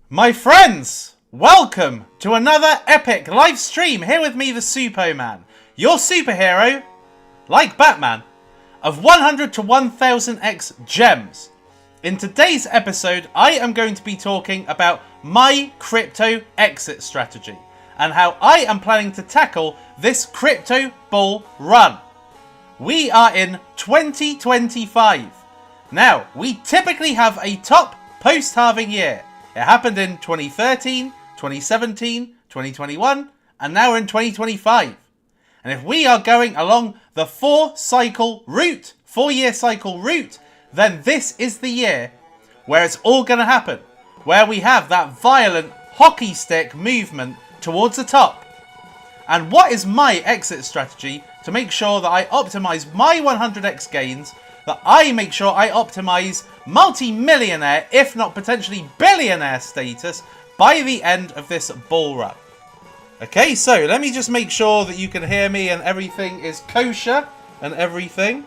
My friends, welcome to another epic live stream here with me, the Suppoman, your superhero, like Batman, of 100 to 1000x gems. In today's episode, I am going to be talking about my crypto exit strategy and how I am planning to tackle this crypto bull run. We are in 2025. Now, we typically have a top post-halving year. It happened in 2013, 2017, 2021, and now we're in 2025. And if we are going along the 4-year cycle route, then this is the year where it's all going to happen. Where we have that violent hockey stick movement towards the top. And what is my exit strategy to make sure that I optimize my 100x gains, that I make sure I optimize multi-millionaire, if not potentially billionaire status by the end of this bull run. Okay, so let me just make sure that you can hear me and everything is kosher and everything.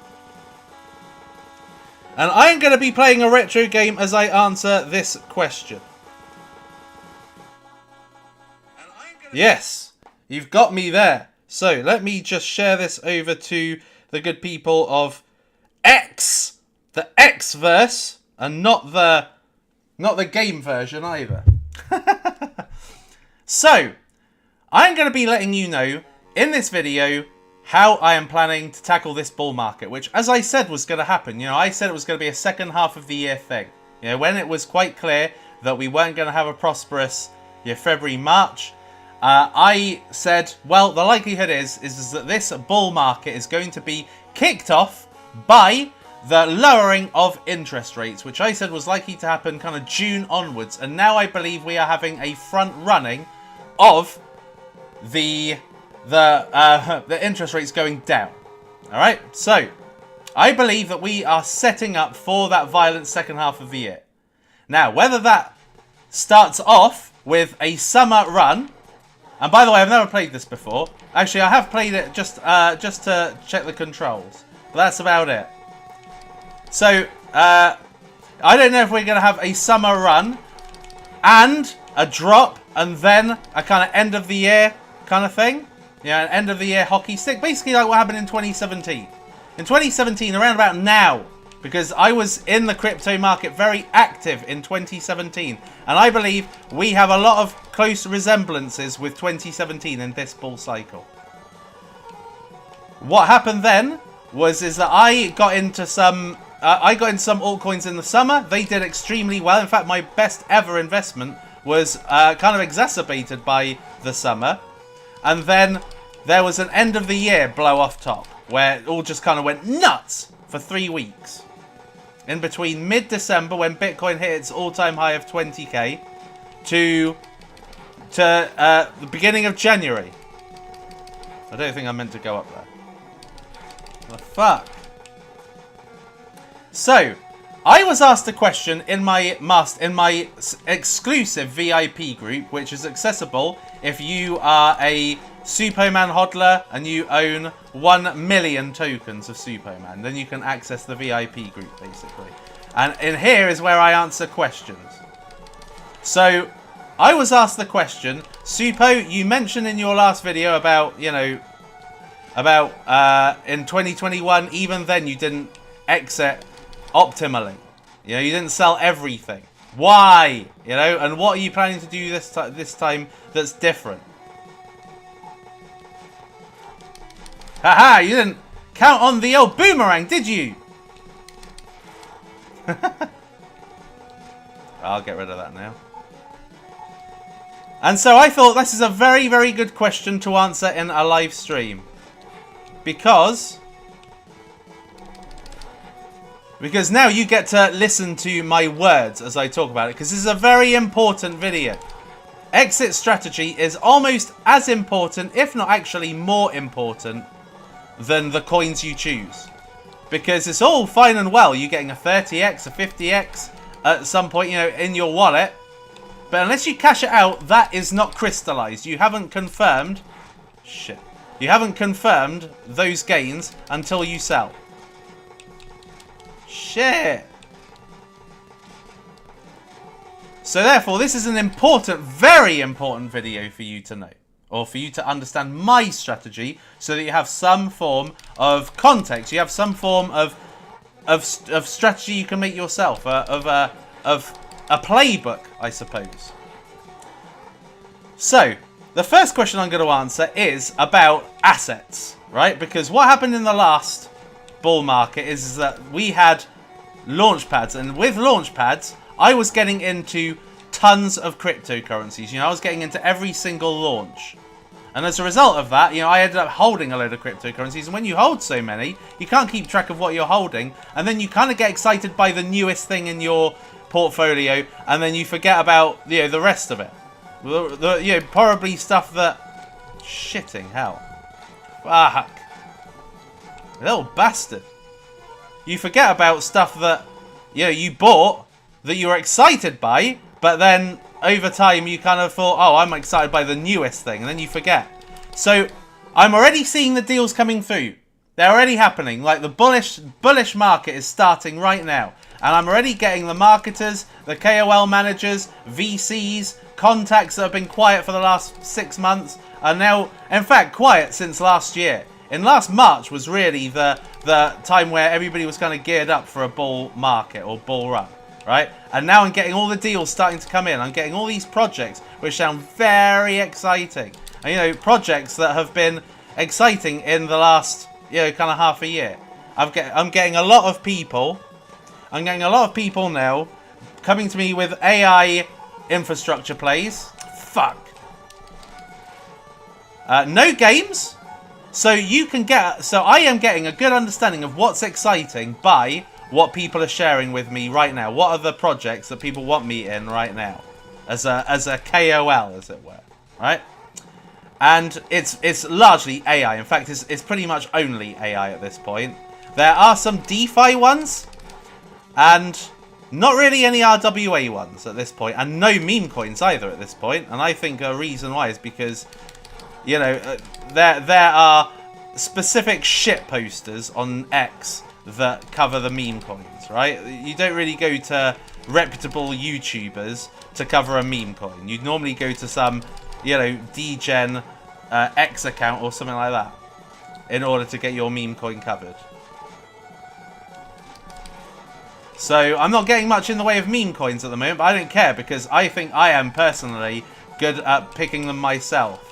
And I'm going to be playing a retro game as I answer this question. Yes, you've got me there. So let me just share this over to the good people of X, the X-verse, and not the game version either. So, I'm going to be letting you know in this video how I am planning to tackle this bull market, which, as I said, was going to happen. You know, I said it was going to be a second half of the year thing. You know, when it was quite clear that we weren't going to have a prosperous February, March, I said, well, the likelihood is that this bull market is going to be kicked off by the lowering of interest rates, which I said was likely to happen kind of June onwards. And now I believe we are having a front running of the interest rates going down. All right, so I believe that we are setting up for that violent second half of the year. Now, whether that starts off with a summer run, and by the way, I've never played this before. Actually, I have played it just to check the controls, but that's about it. So, I don't know if we're going to have a summer run and a drop and then a kind of end of the year kind of thing. Yeah, an end of the year hockey stick. Basically like what happened in 2017. In 2017, around about now, because I was in the crypto market very active in 2017. And I believe we have a lot of close resemblances with 2017 in this bull cycle. What happened then is that I got into some altcoins in the summer. They did extremely well. In fact, my best ever investment was kind of exacerbated by the summer. And then there was an end of the year blow off top where it all just kind of went nuts for 3 weeks. In between mid-December, when Bitcoin hit its all-time high of 20k, to the beginning of January. I don't think I meant to go up there. What the fuck? So, I was asked a question in my exclusive VIP group, which is accessible if you are a Suppoman hodler and you own 1 million tokens of Suppoman. Then you can access the VIP group, basically. And in here is where I answer questions. So, I was asked the question, Suppo, you mentioned in your last video about, in 2021, even then you didn't exit optimally. You know, you didn't sell everything. Why? You know, and what are you planning to do this time that's different? Haha, you didn't count on the old boomerang, did you? I'll get rid of that now. And so I thought this is a very, very good question to answer in a live stream. Because now you get to listen to my words as I talk about it. Because this is a very important video. Exit strategy is almost as important, if not actually more important, than the coins you choose. Because it's all fine and well, you getting a 30x, a 50x at some point, in your wallet. But unless you cash it out, that is not crystallized. You haven't confirmed... Shit. You haven't confirmed those gains until you sell. Shit. So therefore, this is an important, very important video for you to know. Or for you to understand my strategy so that you have some form of context. You have some form of strategy you can make yourself. Of a playbook, I suppose. So, the first question I'm going to answer is about assets. Right? Because what happened in the last bull market is that we had launch pads. And with launch pads, I was getting into tons of cryptocurrencies. You know, I was getting into every single launch. And as a result of that, you know, I ended up holding a load of cryptocurrencies. And when you hold so many, you can't keep track of what you're holding. And then you kind of get excited by the newest thing in your portfolio. And then you forget about, you know, the rest of it. You know, probably stuff that... Shitting hell. Fuck. Little bastard. You forget about stuff that, you know, you bought, that you were excited by, but then over time you kind of thought, oh, I'm excited by the newest thing, and then you forget. So I'm already seeing the deals coming through. They're already happening. Like the bullish market is starting right now. And I'm already getting the marketers, the KOL managers, VCs, contacts that have been quiet for the last 6 months are now, in fact, quiet since last year. In last March was really the time where everybody was kind of geared up for a bull market or bull run. Right? And now I'm getting all the deals starting to come in. I'm getting all these projects which sound very exciting. And, you know, projects that have been exciting in the last, you know, kind of half a year. I'm getting a lot of people. I'm getting a lot of people now coming to me with AI infrastructure plays. Fuck. No games. So you can get. So I am getting a good understanding of what's exciting by what people are sharing with me right now. What are the projects that people want me in right now, as a KOL, as it were, right? And it's largely AI. In fact, it's pretty much only AI at this point. There are some DeFi ones, and not really any RWA ones at this point, and no meme coins either at this point. And I think a reason why is because, you know, there are specific shit posters on X that cover the meme coins, right? You don't really go to reputable YouTubers to cover a meme coin. You'd normally go to some, you know, degen X account or something like that in order to get your meme coin covered. So I'm not getting much in the way of meme coins at the moment, but I don't care because I think I am personally good at picking them myself.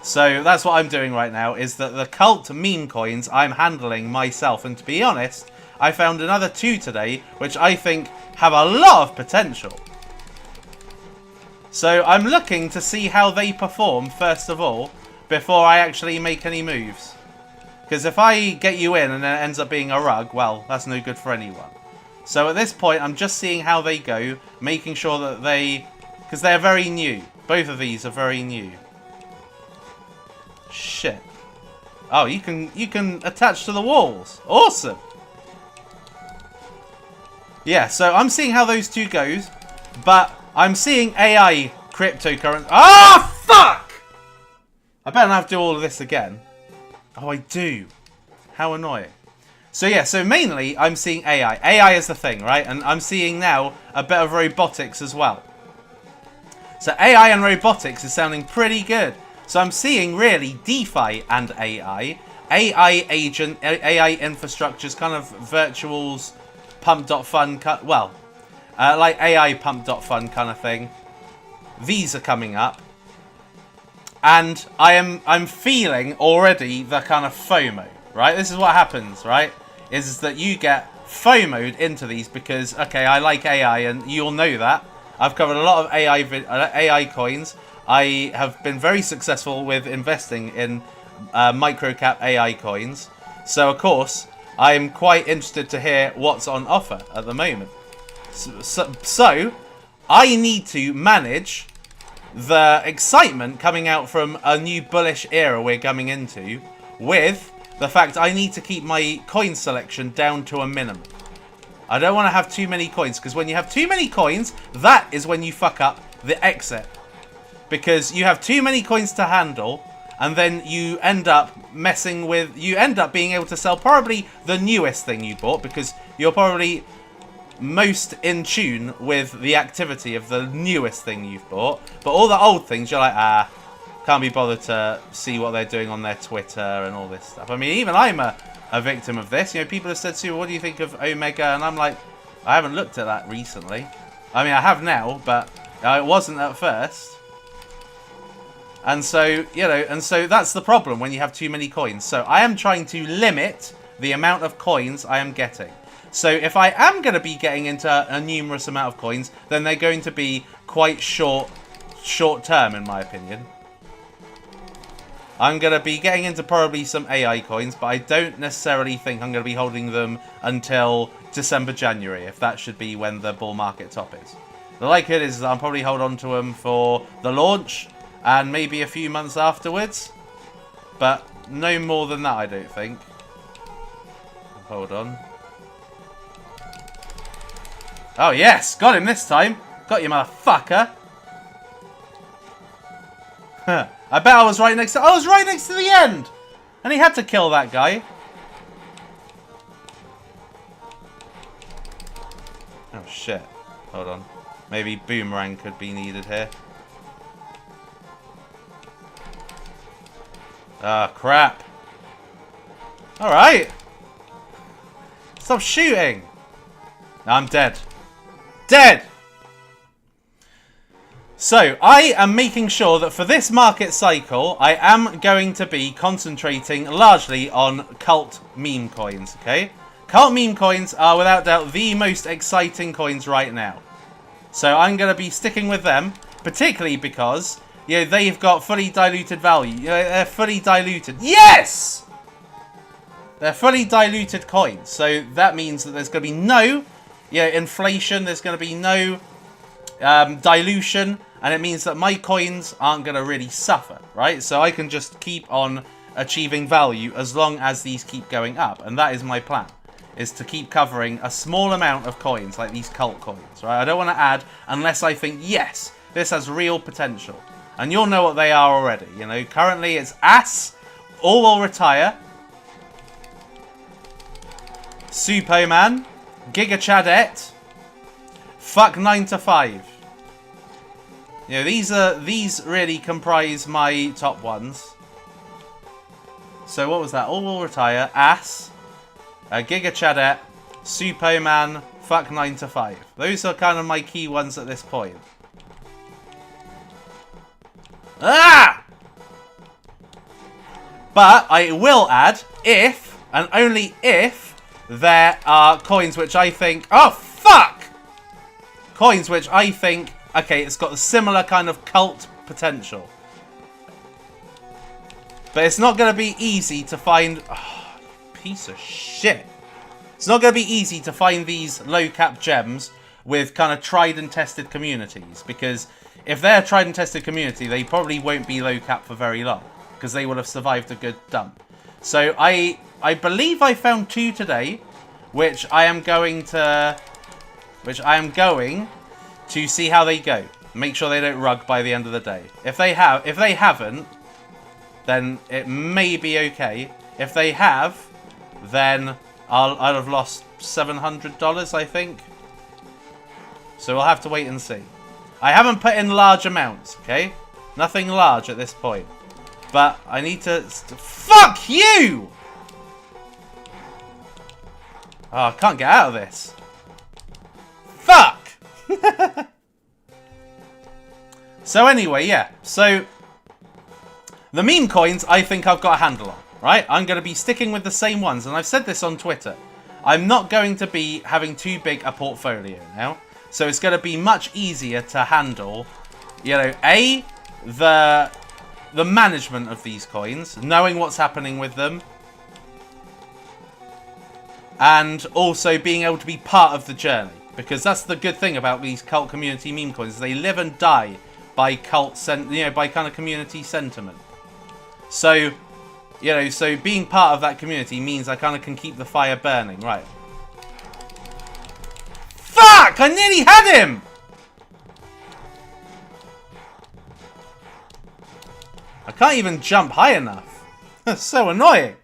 So that's what I'm doing right now, is that the cult meme coins I'm handling myself. And to be honest, I found another 2 today, which I think have a lot of potential. So I'm looking to see how they perform, first of all, before I actually make any moves. Because if I get you in and then it ends up being a rug, well, that's no good for anyone. So at this point, I'm just seeing how they go, making sure that they... Because they're very new. Both of these are very new. Shit. Oh, you can attach to the walls. Awesome. Yeah, so I'm seeing how those 2 goes, but I'm seeing AI cryptocurrency. Ah, fuck! I better not have to do all of this again. Oh, I do. How annoying. So yeah, so mainly I'm seeing AI. AI is the thing, right? And I'm seeing now a bit of robotics as well. So AI and robotics is sounding pretty good. So I'm seeing really DeFi and AI. AI agent, AI infrastructures, kind of virtuals, pump.fun, well, like AI pump.fun kind of thing. These are coming up. And I'm feeling already the kind of FOMO, right? This is what happens, right? Is that you get FOMO'd into these because, okay, I like AI and you'll know that. I've covered a lot of AI coins. I have been very successful with investing in microcap AI coins. So, of course, I'm quite interested to hear what's on offer at the moment. So I need to manage the excitement coming out from a new bullish era we're coming into with the fact I need to keep my coin selection down to a minimum. I don't want to have too many coins, because when you have too many coins, that is when you fuck up the exit. Because you have too many coins to handle, and then you end up messing with... You end up being able to sell probably the newest thing you bought, because you're probably... most in tune with the activity of the newest thing you've bought. But all the old things, you're like, can't be bothered to see what they're doing on their Twitter and all this stuff. I mean, even I'm a victim of this. You know, people have said to me, what do you think of Omega? And I'm like, I haven't looked at that recently. I mean, I have now, but it wasn't at first. And so, you know, and so that's the problem when you have too many coins. So I am trying to limit the amount of coins I am getting. So if I am going to be getting into a numerous amount of coins, then they're going to be quite short term, in my opinion. I'm going to be getting into probably some AI coins, but I don't necessarily think I'm going to be holding them until December, January, if that should be when the bull market top is. The likelihood is that I'll probably hold on to them for the launch and maybe a few months afterwards. But no more than that, I don't think. Hold on. Oh, yes! Got him this time! Got you, motherfucker! Huh. I bet I was right next to... I was right next to the end! And he had to kill that guy. Oh, shit. Hold on. Maybe boomerang could be needed here. Ah, crap. Alright. Stop shooting. I'm dead. Dead! So, I am making sure that for this market cycle, I am going to be concentrating largely on cult meme coins, okay? Cult meme coins are without doubt the most exciting coins right now. So I'm going to be sticking with them, particularly because, you know, they've got fully diluted value. You know, they're fully diluted. Yes! They're fully diluted coins. So that means that there's going to be no, you know, inflation. There's going to be no dilution. And it means that my coins aren't going to really suffer, right? So I can just keep on achieving value as long as these keep going up. And that is my plan, is to keep covering a small amount of coins, like these cult coins, right? I don't want to add unless I think, yes, this has real potential. And you'll know what they are already. You know, currently it's Ass, All Will Retire, Suppoman, Giga Chadette, Fuck 9 to 5. You know, these really comprise my top ones. So what was that? All Will Retire, Ass, Giga Chadette, Suppoman, Fuck 9 to 5. Those are kind of my key ones at this point. Ah! But I will add, if, and only if, there are coins which I think... Oh, fuck! Coins which I think... Okay, it's got a similar kind of cult potential. But it's not going to be easy to find... Oh, piece of shit. It's not going to be easy to find these low cap gems with kind of tried and tested communities. Because if they're a tried and tested community, they probably won't be low cap for very long. Because they would have survived a good dump. So I believe I found 2 today. Which I am going to see how they go. Make sure they don't rug by the end of the day. If they haven't, then it may be okay. If they have, then I'll have lost $700, I think. So we'll have to wait and see. I haven't put in large amounts, okay? Nothing large at this point. But I need to... Fuck you! Oh, I can't get out of this. Fuck! So anyway, yeah. So the meme coins, I think I've got a handle on, right? I'm going to be sticking with the same ones, and I've said this on Twitter. I'm not going to be having too big a portfolio now, so it's going to be much easier to handle. You know, the management of these coins, knowing what's happening with them, and also being able to be part of the journey. Because that's the good thing about these cult community meme coins. They live and die by by kind of community sentiment. So, you know, so being part of that community means I kind of can keep the fire burning, right? Fuck! I nearly had him! I can't even jump high enough. That's so annoying.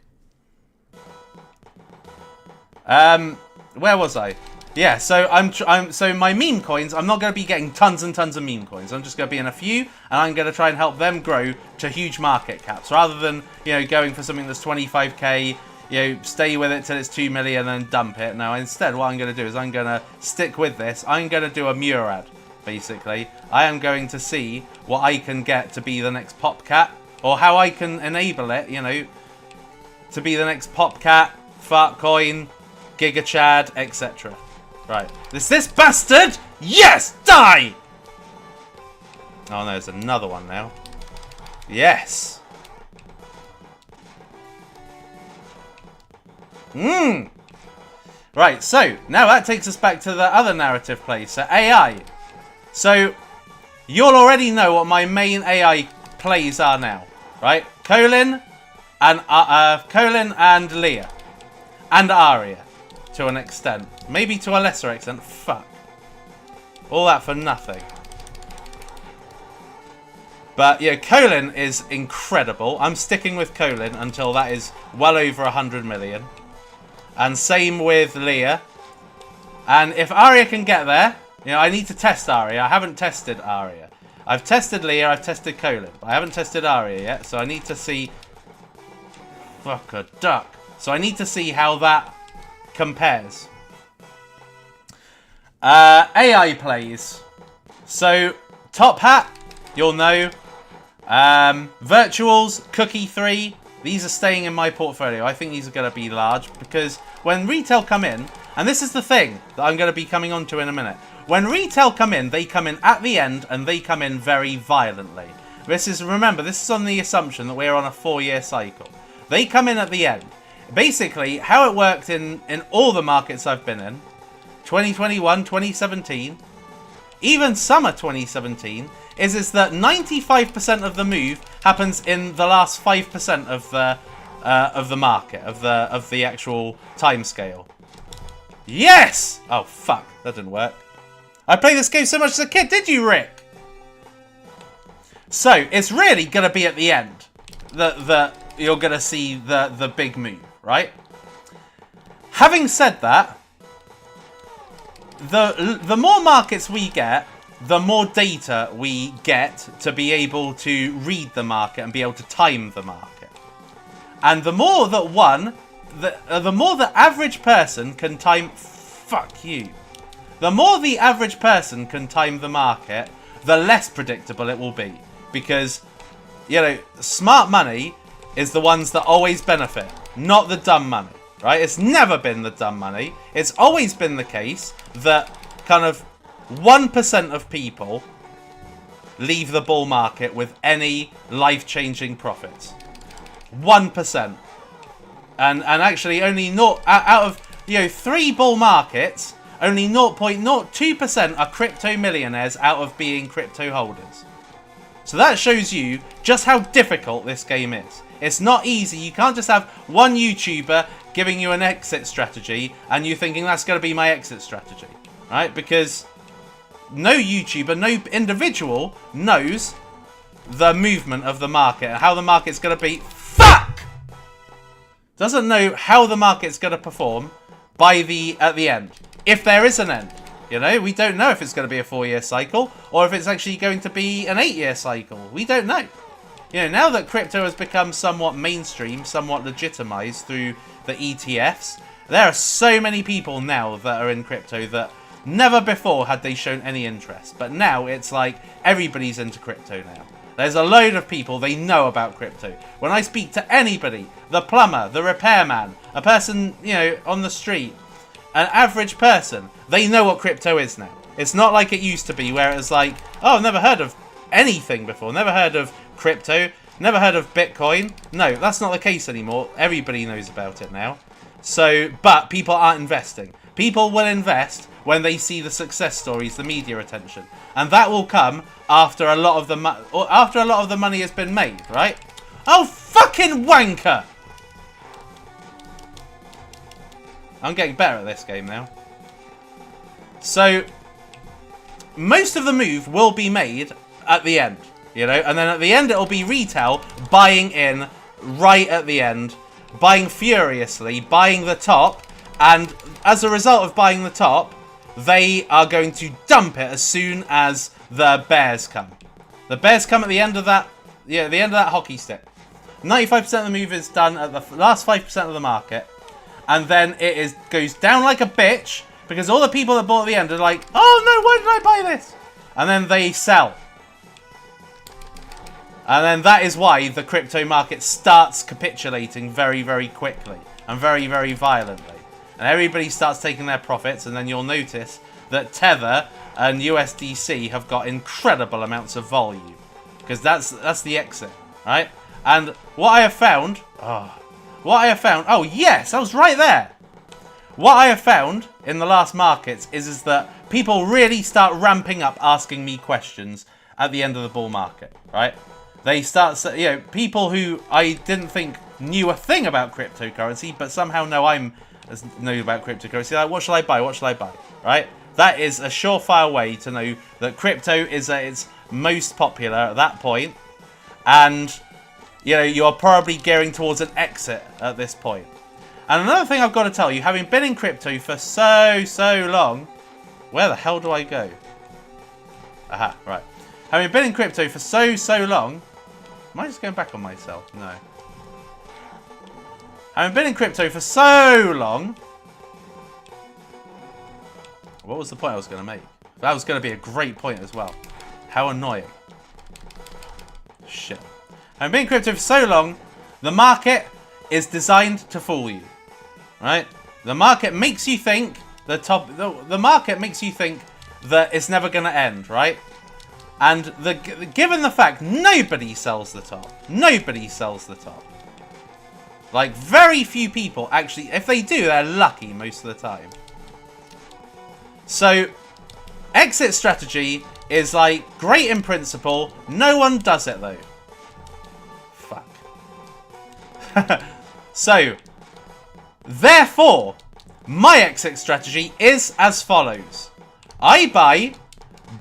Where was I? Yeah, so so my meme coins, I'm not going to be getting tons and tons of meme coins. I'm just going to be in a few, and I'm going to try and help them grow to huge market caps, rather than, you know, going for something that's 25k, you know, stay with it till it's 2 million and then dump it. No, instead, what I'm going to do is I'm going to stick with this. I'm going to do a Murad, basically. I am going to see what I can get to be the next Popcat, or how I can enable it, you know, to be the next Popcat, Fartcoin, Giga Chad, etc. Right. This bastard! Yes! Die! Oh no, there's another one now. Yes! Right, so, now that takes us back to the other narrative play, so AI. So, you'll already know what my main AI plays are now, right? Colin and Leah. And Arya. To an extent. Maybe to a lesser extent. Fuck. All that for nothing. But, yeah, Colin is incredible. I'm sticking with Colin until that is well over 100 million. And same with Leah. And if Arya can get there, you know, I need to test Arya. I haven't tested Arya. I've tested Leah, I've tested Colin. But I haven't tested Arya yet, so I need to see... Fuck a duck. So I need to see how that compares. AI plays. So, Top Hat, you'll know. Virtuals, Cookie 3. These are staying in my portfolio. I think these are going to be large because when retail come in, and this is the thing that I'm going to be coming on to in a minute. When retail come in, they come in at the end and they come in very violently. Remember, this is on the assumption that we're on a 4-year cycle. They come in at the end. Basically, how it worked in all the markets I've been in, 2021, 2017, even summer 2017, is that 95% of the move happens in the last 5% of the market, of the actual time scale. Yes! Oh fuck, that didn't work. I played this game so much as a kid, did you, Rick? So it's really gonna be at the end that you're gonna see the big move, right? Having said that, the more markets we get, the more data we get to be able to read the market and be able to time the market. And the more that the more the average person can time... Fuck you. The more the average person can time the market, the less predictable it will be. Because, you know, smart money is the ones that always benefit, not the dumb money, right? It's never been the dumb money. It's always been the case that kind of 1% of people leave the bull market with any life-changing profits. 1%. And actually only not out of, you know, 3 bull markets, only 0.02% are crypto millionaires out of being crypto holders. So that shows you just how difficult this game is. It's not easy. You can't just have one YouTuber giving you an exit strategy and you thinking that's going to be my exit strategy, right? Because no YouTuber, no individual knows the movement of the market and how the market's going to be. Fuck! Doesn't know how the market's going to perform at the end. If there is an end. You know, we don't know if it's going to be a 4-year cycle or if it's actually going to be an 8-year cycle. We don't know. You know, now that crypto has become somewhat mainstream, somewhat legitimized through the ETFs, there are so many people now that are in crypto that never before had they shown any interest. But now it's like everybody's into crypto now. There's a load of people, they know about crypto. When I speak to anybody, the plumber, the repairman, a person, you know, on the street, an average person, they know what crypto is now. It's not like it used to be where it was like, oh, I've never heard of anything before. Never heard of crypto. Never heard of Bitcoin. No, that's not the case anymore. Everybody knows about it now. So, but people aren't investing. People will invest when they see the success stories, the media attention. And that will come after a lot of the money has been made, right? Oh, fucking wanker! I'm getting better at this game now. So, most of the move will be made at the end, you know? And then at the end, it'll be retail buying in right at the end, buying furiously, buying the top. And as a result of buying the top, they are going to dump it as soon as the bears come. The bears come at the end of that, yeah, the end of that hockey stick. 95% of the move is done at the last 5% of the market. And then it goes down like a bitch because all the people that bought at the end are like, oh no, why did I buy this? And then they sell. And then that is why the crypto market starts capitulating very, very quickly and very, very violently. And everybody starts taking their profits, and then you'll notice that Tether and USDC have got incredible amounts of volume. Because that's the exit, right? And what I have found... Oh, yes, I was right there. What I have found in the last markets is that people really start ramping up asking me questions at the end of the bull market, right? They start, you know, people who I didn't think knew a thing about cryptocurrency, but somehow know about cryptocurrency. Like, what shall I buy? What shall I buy? Right? That is a surefire way to know that crypto is at its most popular at that point, and you know, you are probably gearing towards an exit at this point. And another thing I've got to tell you, having been in crypto for so long, where the hell do I go? Aha, right. Having been in crypto for so long, am I just going back on myself? No. Having been in crypto for so long, what was the point I was going to make? That was going to be a great point as well. How annoying. Shit. Having been in crypto for so long, the market is designed to fool you, right? The market makes you think the market makes you think that it's never going to end, right? And given the fact nobody sells the top, nobody sells the top. Like, very few people actually, if they do, they're lucky most of the time. So, exit strategy is like great in principle. No one does it though. Fuck. So, therefore, my exit strategy is as follows. I buy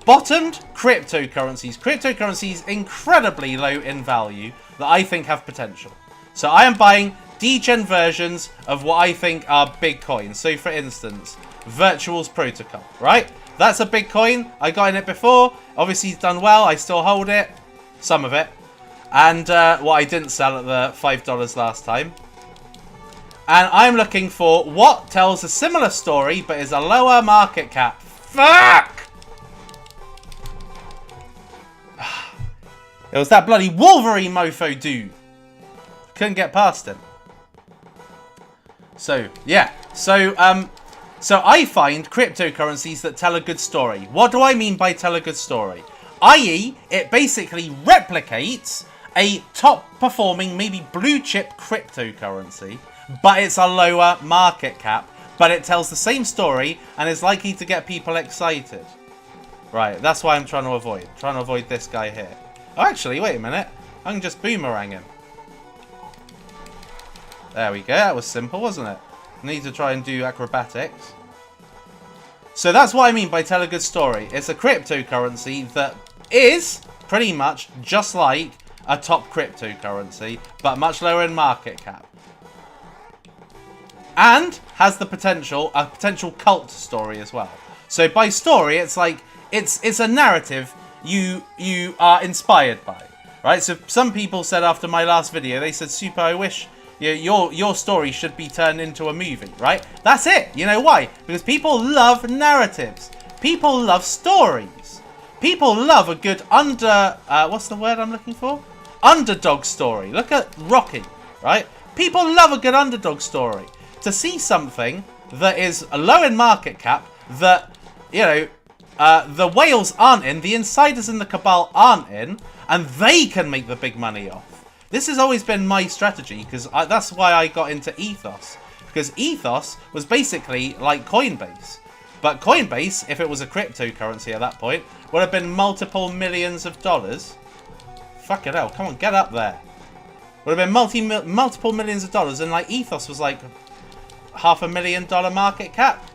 bottomed cryptocurrencies incredibly low in value that I think have potential. So I am buying degen versions of what I think are big coins. So for instance, Virtual's Protocol, right? That's a big coin. I got in it before. Obviously it's done well. I still hold it. Some of it. And what I didn't sell at the $5 last time. And I'm looking for what tells a similar story but is a lower market cap. Fuck! It was that bloody Wolverine mofo dude. Couldn't get past him. So, yeah. So I find cryptocurrencies that tell a good story. What do I mean by tell a good story? I.e., it basically replicates a top-performing, maybe blue-chip cryptocurrency, but it's a lower market cap, but it tells the same story and is likely to get people excited. Right, that's why I'm trying to avoid. Trying to avoid this guy here. Oh, actually, wait a minute. I can just boomerang him. There we go. That was simple, wasn't it? Need to try and do acrobatics. So that's what I mean by tell a good story. It's a cryptocurrency that is pretty much just like a top cryptocurrency, but much lower in market cap. And has the potential, a potential cult story as well. So by story, it's like, it's a narrative you are inspired by, right? So some people said after my last video, they said, Super, I wish your story should be turned into a movie, right? That's it. You know why? Because people love narratives. People love stories. People love a good what's the word I'm looking for? Underdog story. Look at Rocky, right? People love a good underdog story. To see something that is low in market cap, that, you know, the whales aren't in, the insiders and the cabal aren't in, and they can make the big money off. This has always been my strategy, because that's why I got into Ethos. Because Ethos was basically like Coinbase. But Coinbase, if it was a cryptocurrency at that point, would have been multiple millions of dollars. Fuck it hell, come on, get up there. Would have been multiple millions of dollars, and like Ethos was like $500,000 market cap.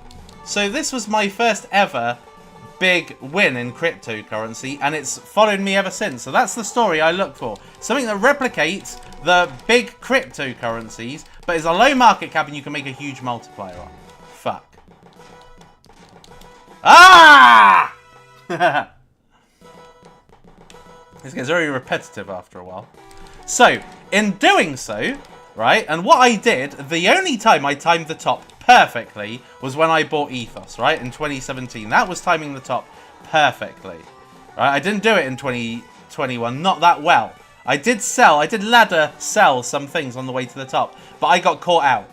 So this was my first ever big win in cryptocurrency, and it's followed me ever since. So that's the story I look for. Something that replicates the big cryptocurrencies, but is a low market cap and you can make a huge multiplier on. Fuck. Ah! This gets very repetitive after a while. So, in doing so, right, and what I did, the only time I timed the top perfectly was when I bought Ethos, right, in 2017. That was timing the top perfectly, right? I didn't do it in 2021, not that well. I did ladder sell some things on the way to the top, but I got caught out.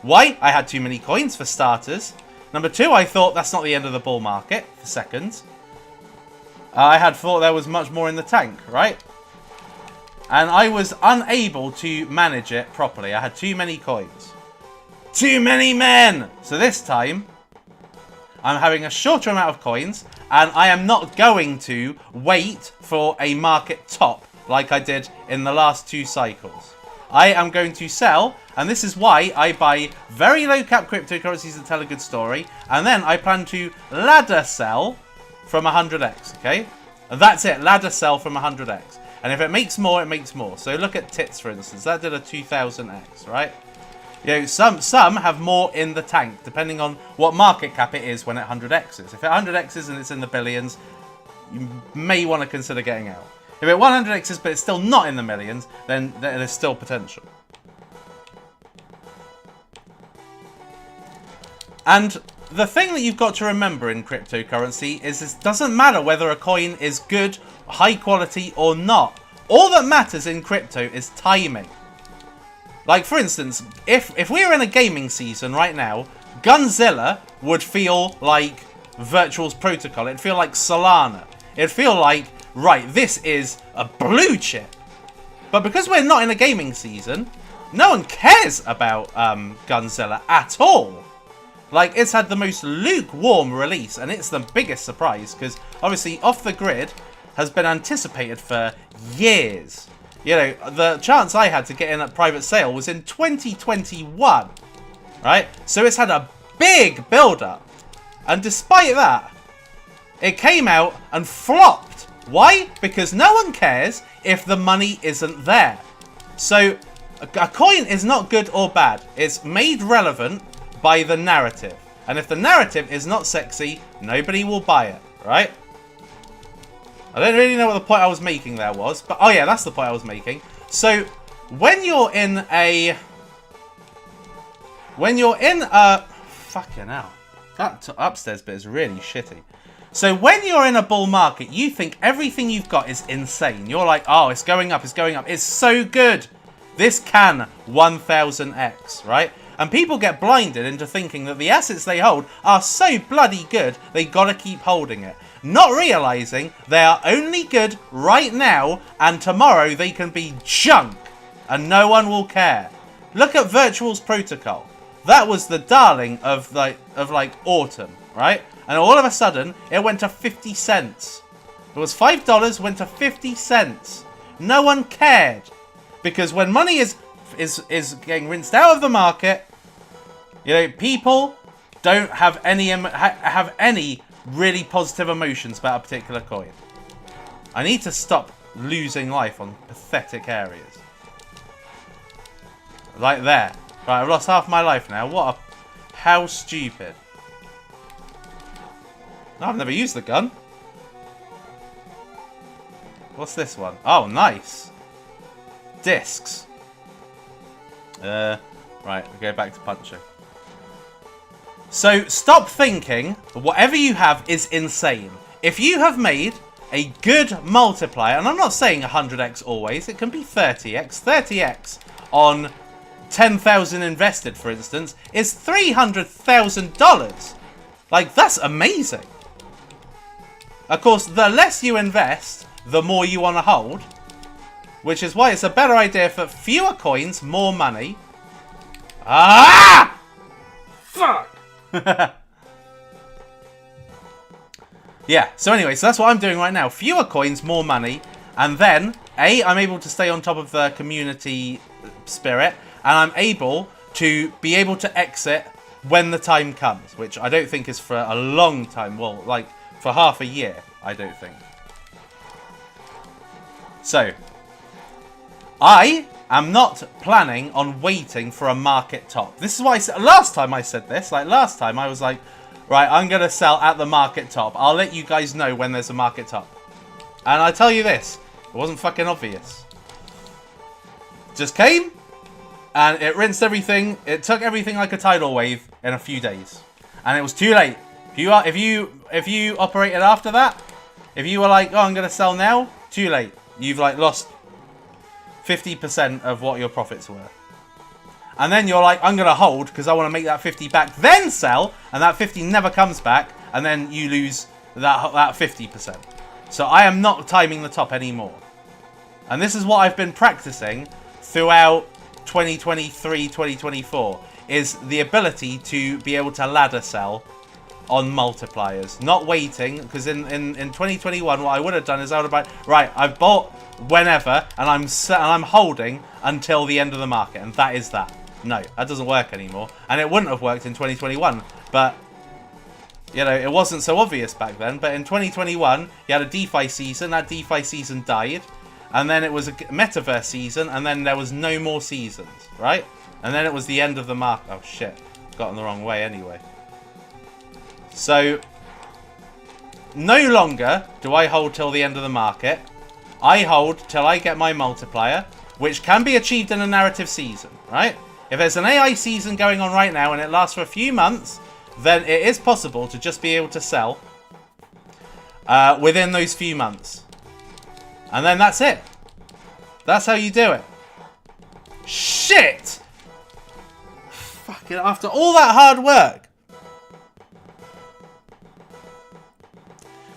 Why? I had too many coins, for starters. Number two, I thought that's not the end of the bull market, for seconds. I had thought there was much more in the tank, right? And I was unable to manage it properly. I had too many coins. Too many men! So this time, I'm having a shorter amount of coins, and I am not going to wait for a market top like I did in the last 2 cycles. I am going to sell, and this is why I buy very low cap cryptocurrencies that tell a good story, and then I plan to ladder sell from 100x, okay? And that's it, ladder sell from 100x. And if it makes more, it makes more. So look at Tits, for instance. That did a 2000x, right? You know, some have more in the tank, depending on what market cap it is when it 100x's. If it 100x's and it's in the billions, you may want to consider getting out. If it 100x's but it's still not in the millions, then there's still potential. And the thing that you've got to remember in cryptocurrency is it doesn't matter whether a coin is good, high quality or not. All that matters in crypto is timing. Like, for instance, if we were in a gaming season right now, Gunzilla would feel like Virtual's Protocol. It'd feel like Solana. It'd feel like, right, this is a blue chip. But because we're not in a gaming season, no one cares about Gunzilla at all. Like, it's had the most lukewarm release, and it's the biggest surprise, because obviously Off the Grid has been anticipated for years. You know, the chance I had to get in at private sale was in 2021, right? So it's had a big build-up, and despite that, it came out and flopped. Why? Because no one cares if the money isn't there. So a coin is not good or bad. It's made relevant by the narrative. And if the narrative is not sexy, nobody will buy it, right? I don't really know what the point I was making there was, but oh yeah, that's the point I was making. So when you're in a fucking hell, that upstairs bit is really shitty. So when you're in a bull market, you think everything you've got is insane. You're like, oh, it's going up, it's going up. It's so good. This can 1000x, right? And people get blinded into thinking that the assets they hold are so bloody good, they gotta keep holding it. Not realizing they are only good right now, and tomorrow they can be junk, and no one will care. Look at Virtual's Protocol. That was the darling of like autumn, right? And all of a sudden, it went to 50 cents. It was $5, went to 50 cents. No one cared. Because when money is getting rinsed out of the market, you know, people don't have any really positive emotions about a particular coin. I need to stop losing life on pathetic areas. Like there. Right, I've lost half my life now. How stupid. No, I've never used the gun. What's this one? Oh, nice. Discs. Right, we go back to punching. So, stop thinking whatever you have is insane. If you have made a good multiplier, and I'm not saying 100x always, it can be 30x. 30x on 10,000 invested, for instance, is $300,000. Like, that's amazing. Of course, the less you invest, the more you want to hold. Which is why it's a better idea for fewer coins, more money. Ah! Fuck! Yeah, so anyway, so that's what I'm doing right now. Fewer coins, more money. And then, I'm able to stay on top of the community spirit. And I'm able to be able to exit when the time comes. Which I don't think is for a long time. Well, like, for half a year, I don't think. So, I am not planning on waiting for a market top. This is why I said, last time I said this, like last time I was like, right, I'm going to sell at the market top. I'll let you guys know when there's a market top. And I tell you this, it wasn't fucking obvious. Just came, and it rinsed everything. It took everything like a tidal wave in a few days. And it was too late. If you operated after that, if you were like, oh, I'm going to sell now, too late. You've like lost 50% of what your profits were. And then you're like, I'm going to hold because I want to make that 50 back, then sell, and that 50 never comes back, and then you lose that 50%. So I am not timing the top anymore. And this is what I've been practicing throughout 2023, 2024, is the ability to be able to ladder sell on multipliers. Not waiting, because in 2021, what I would have done is I would have been, right, I've bought whenever, and I'm holding until the end of the market, and that is that. No, that doesn't work anymore. And it wouldn't have worked in 2021. But, you know, it wasn't so obvious back then. But in 2021, you had a DeFi season. That DeFi season died. And then it was a metaverse season. And then there was no more seasons, right? And then it was the end of the market. Oh, shit. Got in the wrong way anyway. So, no longer do I hold till the end of the market. I hold till I get my multiplier, which can be achieved in a narrative season, right? If there's an AI season going on right now and it lasts for a few months, then it is possible to just be able to sell within those few months. And then that's it. That's how you do it. Shit! Fucking after all that hard work.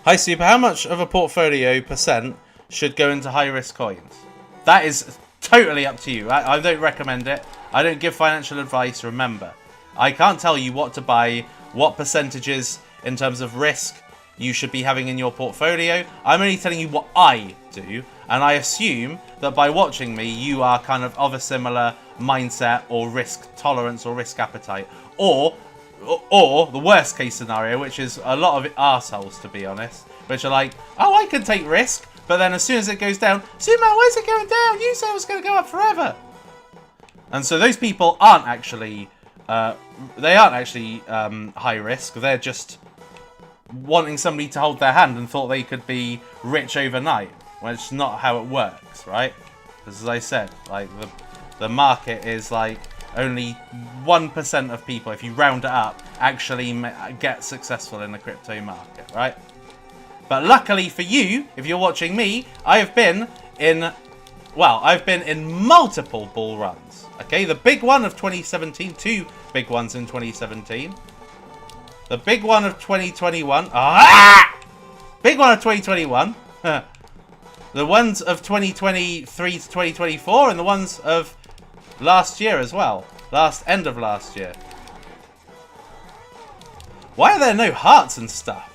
Hi Super, how much of a portfolio percent should go into high risk coins? That is totally up to you. I don't recommend it. I don't give financial advice, remember. I can't tell you what to buy, what percentages in terms of risk you should be having in your portfolio. I'm only telling you what I do, and I assume that by watching me, you are kind of a similar mindset or risk tolerance or risk appetite. Or the worst case scenario, which is a lot of arseholes, to be honest, which are like, oh, I can take risk, but then as soon as it goes down, Suppoman, where's it going down? You said it was going to go up forever. And so those people aren't actually, high risk. They're just wanting somebody to hold their hand and thought they could be rich overnight. Well, it's not how it works, right? Because as I said, like the market is like only 1% of people, if you round it up, actually get successful in the crypto market, right? But luckily for you, if you're watching me, I've been in multiple bull runs. Okay, the big one of 2017, two big ones in 2017. The big one of 2021. Big one of 2021. The ones of 2023 to 2024, and the ones of last year as well. End of last year. Why are there no hearts and stuff?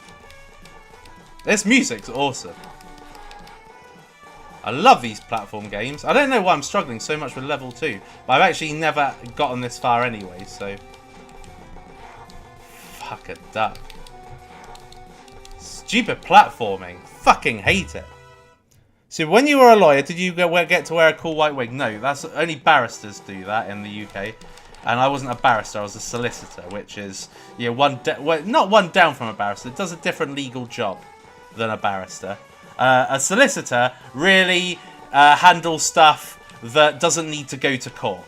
This music's awesome. I love these platform games. I don't know why I'm struggling so much with level 2. But I've actually never gotten this far anyway, so... Fuck a duck. Stupid platforming. Fucking hate it. So when you were a lawyer, did you get to wear a cool white wig? No, that's only barristers do that in the UK. And I wasn't a barrister, I was a solicitor, which is, yeah, not one down from a barrister. It does a different legal job than a barrister. A solicitor really handles stuff that doesn't need to go to court.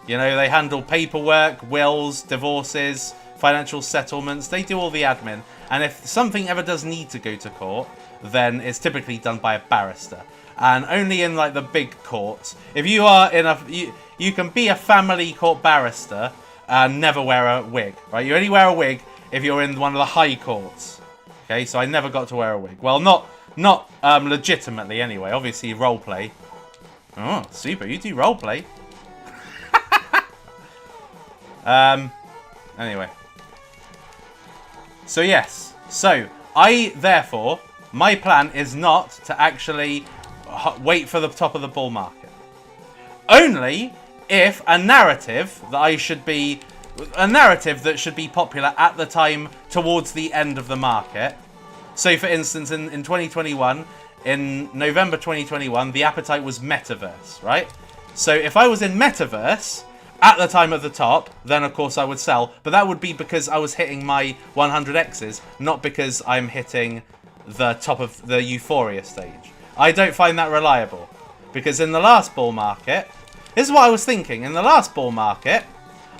You know, they handle paperwork, wills, divorces, financial settlements. They do all the admin. And if something ever does need to go to court, then it's typically done by a barrister. And only in like the big courts. If you are in a... You can be a family court barrister and never wear a wig, right? You only wear a wig if you're in one of the high courts. Okay, so I never got to wear a wig. Well, not legitimately anyway. Obviously, roleplay. Oh, super. You do roleplay. Anyway. So, yes. So, therefore, my plan is not to actually wait for the top of the bull market. Only if a narrative that should be popular at the time towards the end of the market. So, for instance, in 2021, in November 2021, the appetite was metaverse, right? So, if I was in metaverse at the time of the top, then of course I would sell. But that would be because I was hitting my 100x's, not because I'm hitting the top of the Euphoria stage. I don't find that reliable. Because in the last bull market, this is what I was thinking. In the last bull market,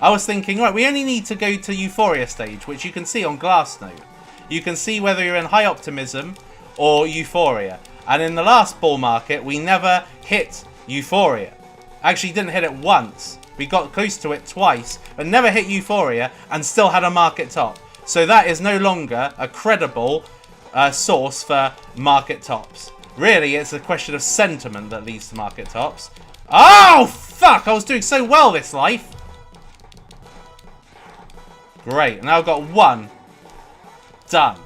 I was thinking, right, we only need to go to Euphoria stage, which you can see on Glassnode. You can see whether you're in high optimism or Euphoria. And in the last bull market, we never hit Euphoria. Actually, didn't hit it once. We got close to it twice, but never hit Euphoria and still had a market top. So that is no longer a credible source for market tops. Really, it's a question of sentiment that leads to market tops. Oh, fuck! I was doing so well this life. Great. Now I've got one. Done.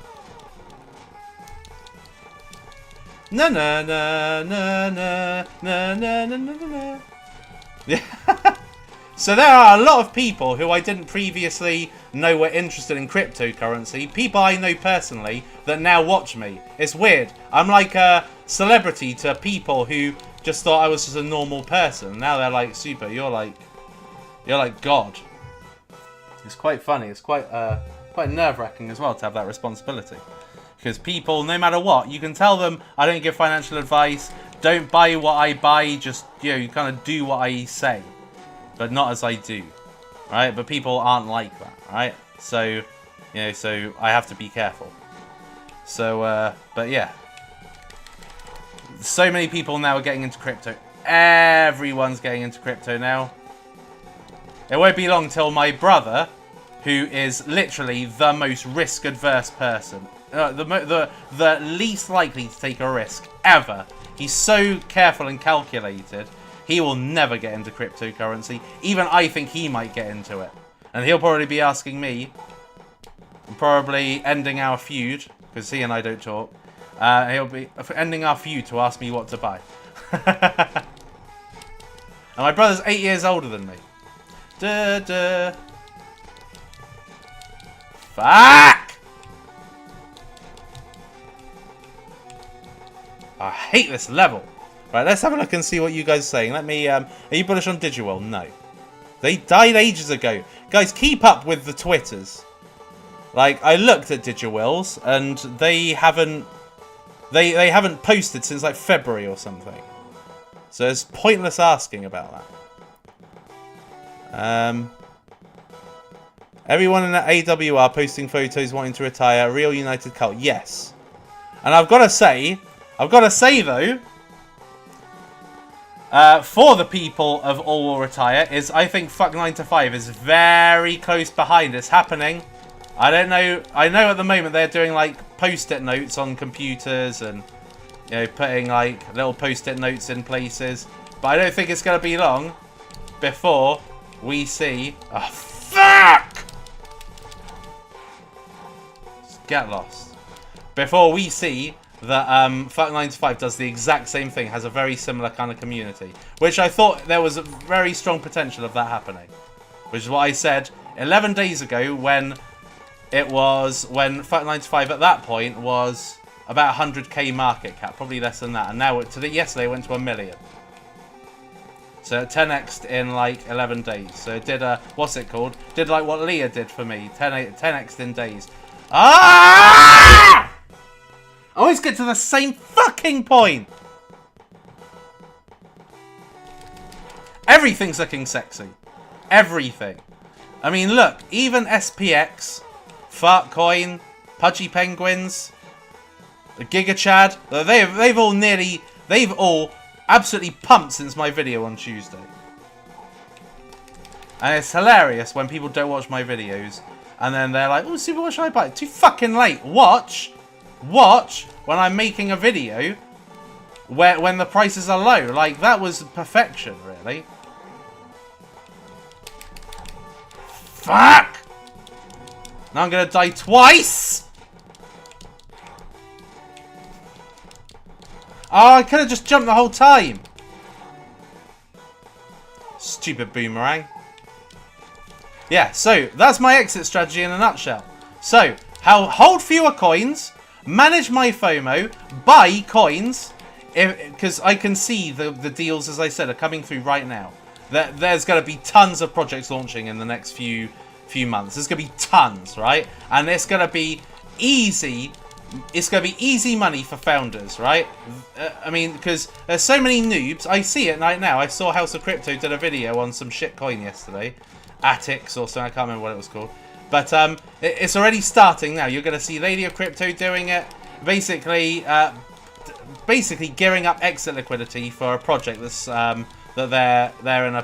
Na na na na na na na na na na. Yeah. So there are a lot of people who I didn't previously know were interested in cryptocurrency. People I know personally that now watch me. It's weird. I'm like a celebrity to people who just thought I was just a normal person. Now they're like, Super, you're like God. It's quite funny. It's quite nerve-wracking as well to have that responsibility. Because people, no matter what, you can tell them, I don't give financial advice, don't buy what I buy, just, you kind of do what I say. But not as I do, right? But people aren't like that, right? So, so I have to be careful. So, but yeah. So many people now are getting into crypto. Everyone's getting into crypto now. It won't be long till my brother, who is literally the most risk-adverse person, the least likely to take a risk ever. He's so careful and calculated. He will never get into cryptocurrency. Even I think he might get into it. And he'll probably be asking me, probably ending our feud, because he and I don't talk. He'll be ending our feud to ask me what to buy. And my brother's 8 years older than me. Duh, duh. Fuck! I hate this level. Right, let's have a look and see what you guys are saying. Let me, are you bullish on Digiworld? No. They died ages ago. Guys, keep up with the Twitters. Like, I looked at Digiworlds and they haven't posted since like February or something. So it's pointless asking about that. Everyone in the AWR posting photos wanting to retire. Real United cult. Yes. And I've got to say though, for the people of All Will Retire, I think Fuck 9 to 5 is very close behind. It's happening. I don't know. I know at the moment they're doing like post-it notes on computers and putting like little post-it notes in places. But I don't think it's going to be long before we see. Oh, fuck! Just get lost. Before we see that Fuck 9 to 5 does the exact same thing, has a very similar kind of community, which I thought there was a very strong potential of that happening, which is what I said 11 days ago when Fuck 9 to 5 at that point was about 100k market cap, probably less than that, and now yesterday it went to 1 million. So it 10x'd in like 11 days. So it did what's it called? Did like what Leah did for me, 10x'd in days. Ah! I always get to the same fucking point. Everything's looking sexy. Everything. I mean, look, even SPX, Fartcoin, Pudgy Penguins, the Giga Chad, they've all absolutely pumped since my video on Tuesday. And it's hilarious when people don't watch my videos and then they're like, oh, Super, what should I buy? Too fucking late. Watch when I'm making a video when the prices are low. Like, that was perfection, really. Fuck! Now I'm gonna die twice! Oh, I could have just jumped the whole time. Stupid boomerang. Yeah, so that's my exit strategy in a nutshell. So, hold fewer coins, manage my FOMO, buy coins, because I can see the deals, as I said, are coming through right now. There's going to be tons of projects launching in the next few months. There's going to be tons, right? And it's going to be easy. It's going to be easy money for founders, right? I mean, because there's so many noobs. I see it right now. I saw House of Crypto did a video on some shit coin yesterday. Attics or something. I can't remember what it was called. But it's already starting now. You're going to see Lady of Crypto doing it. Basically gearing up exit liquidity for a project that's that they're in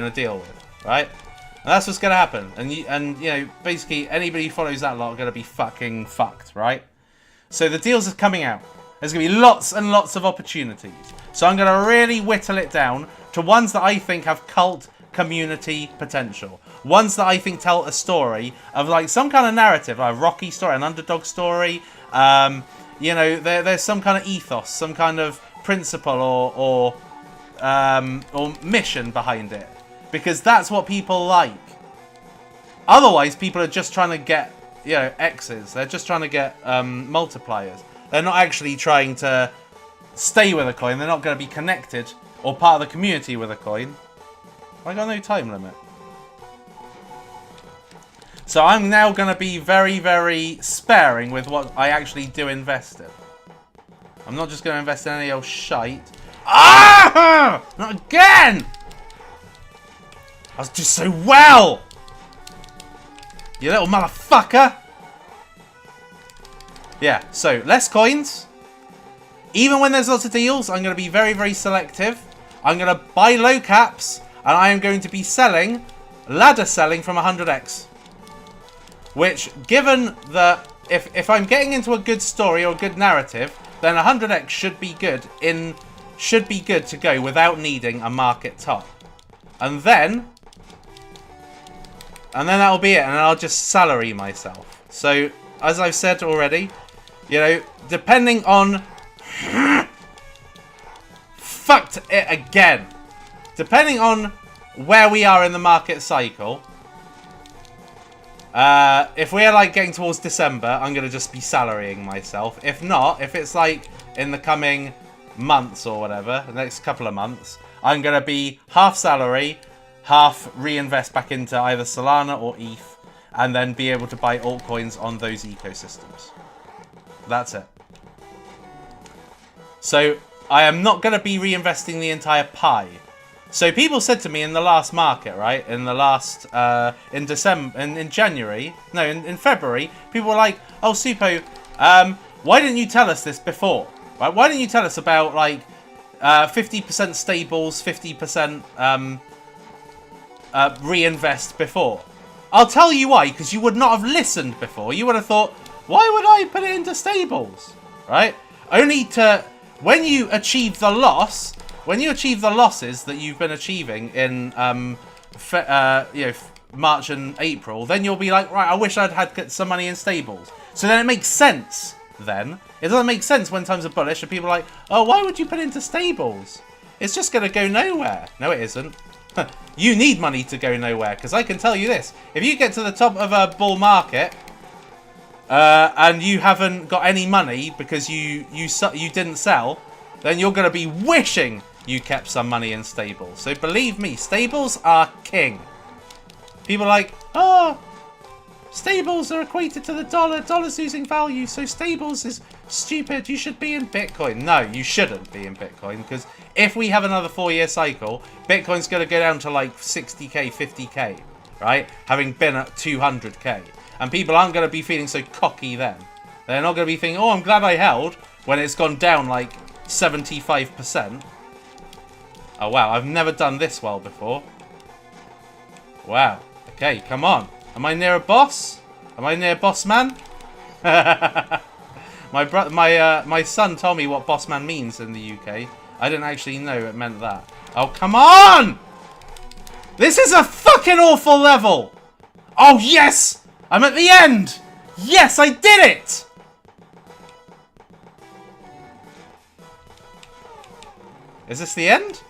a deal with, right? And that's what's going to happen. And basically anybody who follows that lot are going to be fucking fucked, right? So the deals are coming out. There's going to be lots and lots of opportunities. So I'm going to really whittle it down to ones that I think have cult community potential. Ones that I think tell a story of like some kind of narrative, like a Rocky story, an underdog story. There's some kind of ethos, some kind of principle or mission behind it. Because that's what people like. Otherwise, people are just trying to get, X's. They're just trying to get multipliers. They're not actually trying to stay with a coin. They're not going to be connected or part of the community with a coin. I got no time limit. So I'm now going to be very, very sparing with what I actually do invest in. I'm not just going to invest in any old shite. Ah! Not again! I was just so well! You little motherfucker! Yeah, so less coins. Even when there's lots of deals, I'm going to be very, very selective. I'm going to buy low caps, and I am going to be selling, ladder selling from 100x. Which, given that if I'm getting into a good story or a good narrative, then 100x should be good to go without needing a market top. And then that'll be it, and then I'll just salary myself. So, as I've said already, depending on... Fucked it again. Depending on where we are in the market cycle, if we're like getting towards December, I'm going to just be salarying myself. If not, if it's like in the coming months or whatever, the next couple of months, I'm going to be half salary, half reinvest back into either Solana or ETH, and then be able to buy altcoins on those ecosystems. That's it. So I am not going to be reinvesting the entire pie. So people said to me in the last market, right? In the last, in December, in January, no, in February, people were like, oh, Suppo, why didn't you tell us this before? Right? Why didn't you tell us about, like, 50% stables, 50% reinvest before? I'll tell you why, because you would not have listened before. You would have thought, why would I put it into stables? Right? Only to, when you achieve the loss... When you achieve the losses that you've been achieving in March and April, then you'll be like, right, I wish I'd had some money in stables. So then it makes sense then. It doesn't make sense when times are bullish and people are like, oh, why would you put it into stables? It's just going to go nowhere. No, it isn't. You need money to go nowhere, because I can tell you this. If you get to the top of a bull market and you haven't got any money because you didn't sell, then you're going to be wishing you kept some money in stables. So believe me, stables are king. People are like, oh, stables are equated to the dollar. Dollar's losing value, so stables is stupid. You should be in Bitcoin. No, you shouldn't be in Bitcoin, because if we have another 4-year cycle, Bitcoin's going to go down to like 60k, 50k, right? Having been at 200k. And people aren't going to be feeling so cocky then. They're not going to be thinking, oh, I'm glad I held, when it's gone down like 75%. Oh, wow. I've never done this well before. Wow. Okay, come on. Am I near a boss? Am I near boss man? My son told me what boss man means in the UK. I didn't actually know it meant that. Oh, come on! This is a fucking awful level! Oh, yes! I'm at the end! Yes, I did it! Is this the end?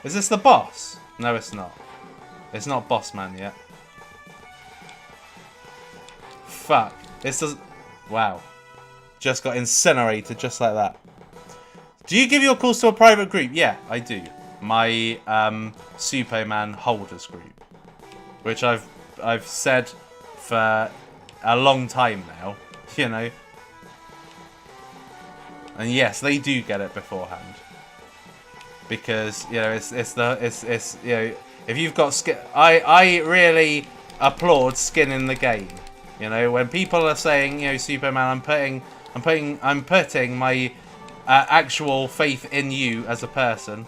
Is this the boss? No, it's not. It's not boss man yet. Fuck. This does... Wow. Just got incinerated just like that. Do you give your calls to a private group? Yeah, I do. my Suppoman holders group, which I've said for a long time now, you know. And yes, they do get it beforehand, because you know it's you know, if you've got skin, I really applaud skin in the game. You know, when people are saying, you know, Suppoman, I'm putting my actual faith in you as a person,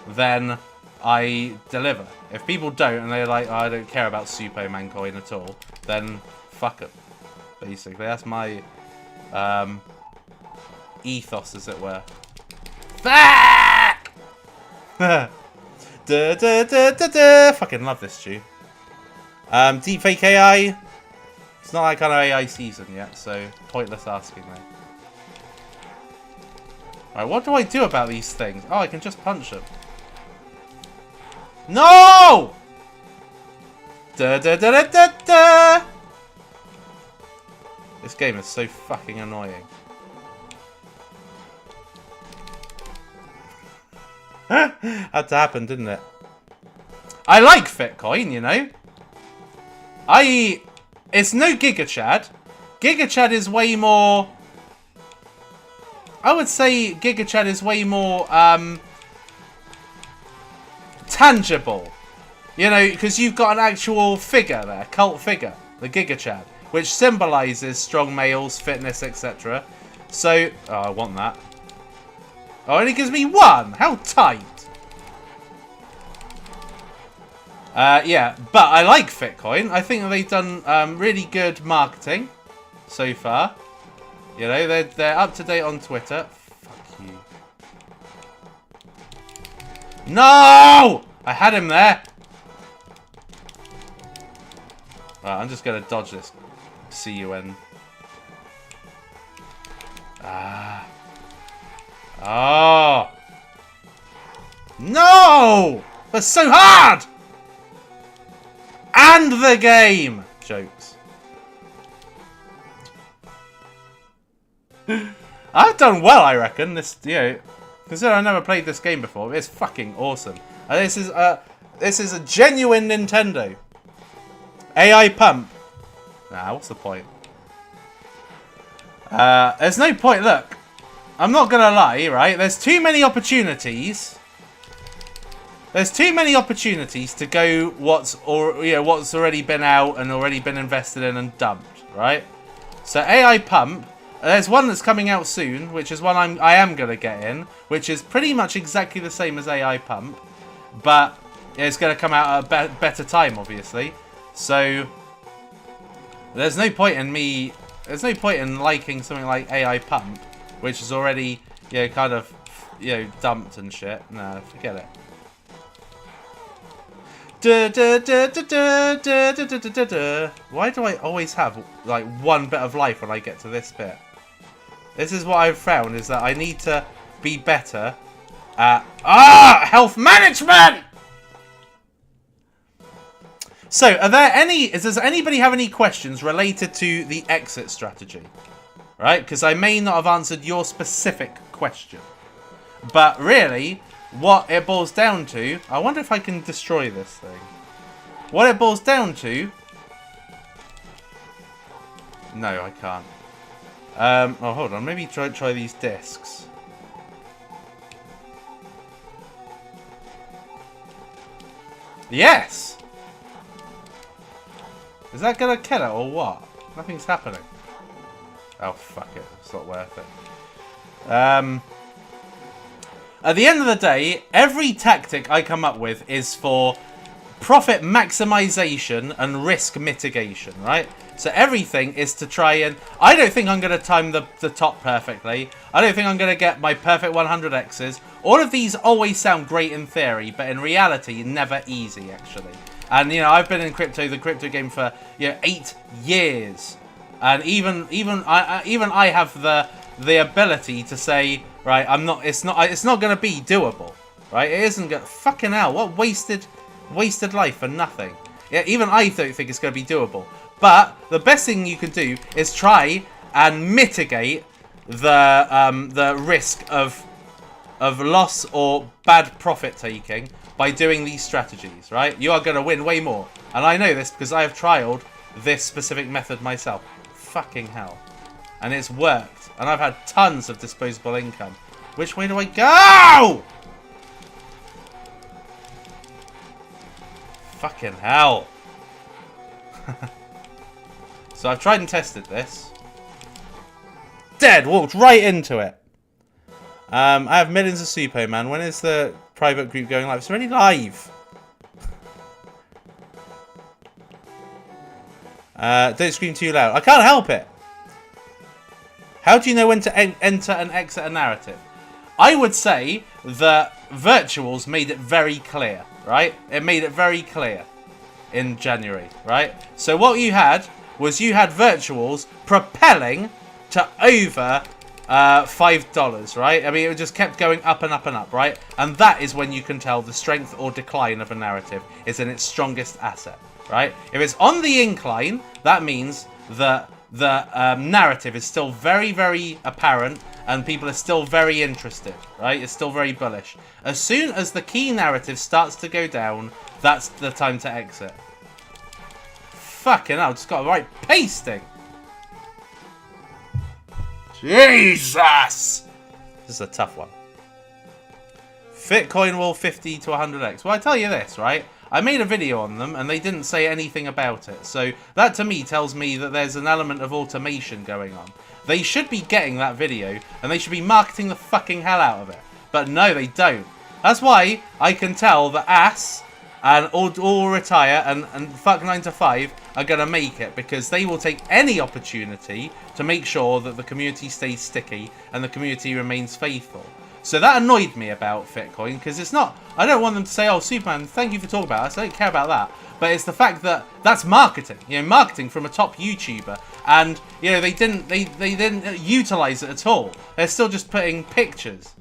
then I deliver. If people don't, and they're like, oh, I don't care about Suppoman coin at all, then fuck them. Basically, that's my ethos, as it were. Fuck! Da, da, da, da, da. Fucking love this tune. Deepfake AI. It's not that kind of AI season yet, so pointless asking there. Alright, what do I do about these things? Oh, I can just punch them. No! Da da da da da da! This game is so fucking annoying. Had to happen, didn't it? I like Fitcoin, you know. It's no GigaChad. GigaChad is way more... I would say GigaChad is way more tangible. You know, because you've got an actual figure there, cult figure, the GigaChad, which symbolises strong males, fitness, etc. So, oh, I want that. Oh, it only gives me one. How tight. Yeah, but I like Fitcoin. I think they've done really good marketing so far. You know, they're up to date on Twitter. Fuck you. No! I had him there. Right, I'm just going to dodge this CUN. Ah. Oh. No! That's so hard! And the game! Jokes. I've done well, I reckon. This, you know, considering I never played this game before, it's fucking awesome. And this is a genuine Nintendo. AI pump. Nah, what's the point? There's no point. Look, I'm not gonna lie, right? There's too many opportunities. There's too many opportunities to go what's already been out and already been invested in and dumped, right? So AI pump. There's one that's coming out soon, which is one I am gonna get in, which is pretty much exactly the same as AI pump, but it's gonna come out at a better time, obviously. So there's no point in me. There's no point in liking something like AI pump, which is already, you know, kind of, you know, dumped and shit. No, forget it. Why do I always have like one bit of life when I get to this bit? This is what I've found, is that I need to be better at health management. So, does anybody have any questions related to the exit strategy? Right? Because I may not have answered your specific question. But really, what it boils down to... I wonder if I can destroy this thing. What it boils down to... No, I can't. Oh, hold on. Maybe try these discs. Yes! Is that gonna kill it or what? Nothing's happening. Oh, fuck it. It's not worth it. At the end of the day, every tactic I come up with is for profit maximization and risk mitigation, right? So everything is to try and... I don't think I'm going to time the top perfectly. I don't think I'm going to get my perfect 100x's. All of these always sound great in theory, but in reality, never easy, actually. And, you know, I've been in the crypto game for, you know, 8 years. And even I have the ability to say, right, it's not going to be doable, right? It isn't going to... Fucking hell, what wasted life for nothing. Yeah, even I don't think it's going to be doable. But the best thing you can do is try and mitigate the risk of of loss or bad profit taking by doing these strategies, right? You are going to win way more. And I know this because I have trialed this specific method myself. Fucking hell. And it's worked. And I've had tons of disposable income. Which way do I go? Fucking hell. So I've tried and tested this. Dead! Walked right into it. I have millions of Suppoman. When is the private group going live? It's already live. Don't scream too loud. I can't help it. How do you know when to enter and exit a narrative? I would say that Virtuals made it very clear, right? It made it very clear in January, right? So what you had was Virtuals propelling to over $5, right? I mean, it just kept going up and up and up, right? And that is when you can tell the strength or decline of a narrative is in its strongest asset, right? If it's on the incline, that means that the narrative is still very, very apparent and people are still very interested, right? It's still very bullish. As soon as the key narrative starts to go down, that's the time to exit. Fucking hell, just got the right pasting. Jesus! This is a tough one. Bitcoin will 50 to 100x. Well, I tell you this, right? I made a video on them and they didn't say anything about it. So that to me tells me that there's an element of automation going on. They should be getting that video and they should be marketing the fucking hell out of it. But no, they don't. That's why I can tell that Ass and all Retire and Fuck 9 to 5 are going to make it because they will take any opportunity to make sure that the community stays sticky and the community remains faithful. So that annoyed me about Bitcoin because it's not, I don't want them to say, oh, Suppoman, thank you for talking about us. I don't care about that. But it's the fact that that's marketing, you know, marketing from a top YouTuber. And, you know, they didn't utilize it at all. They're still just putting pictures.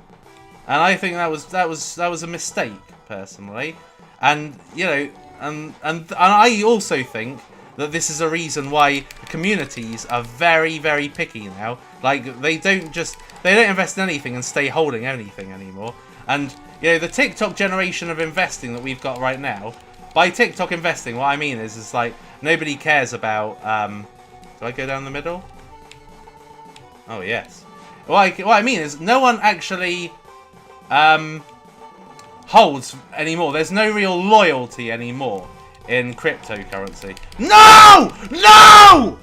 And I think that was a mistake, personally. And, you know, and I also think that this is a reason why communities are very, very picky now. Like, they don't invest in anything and stay holding anything anymore. And, you know, the TikTok generation of investing that we've got right now, by TikTok investing, what I mean is like, nobody cares about, do I go down the middle? Oh, yes. What I mean is, no one actually, holds anymore. There's no real loyalty anymore in cryptocurrency. No! No!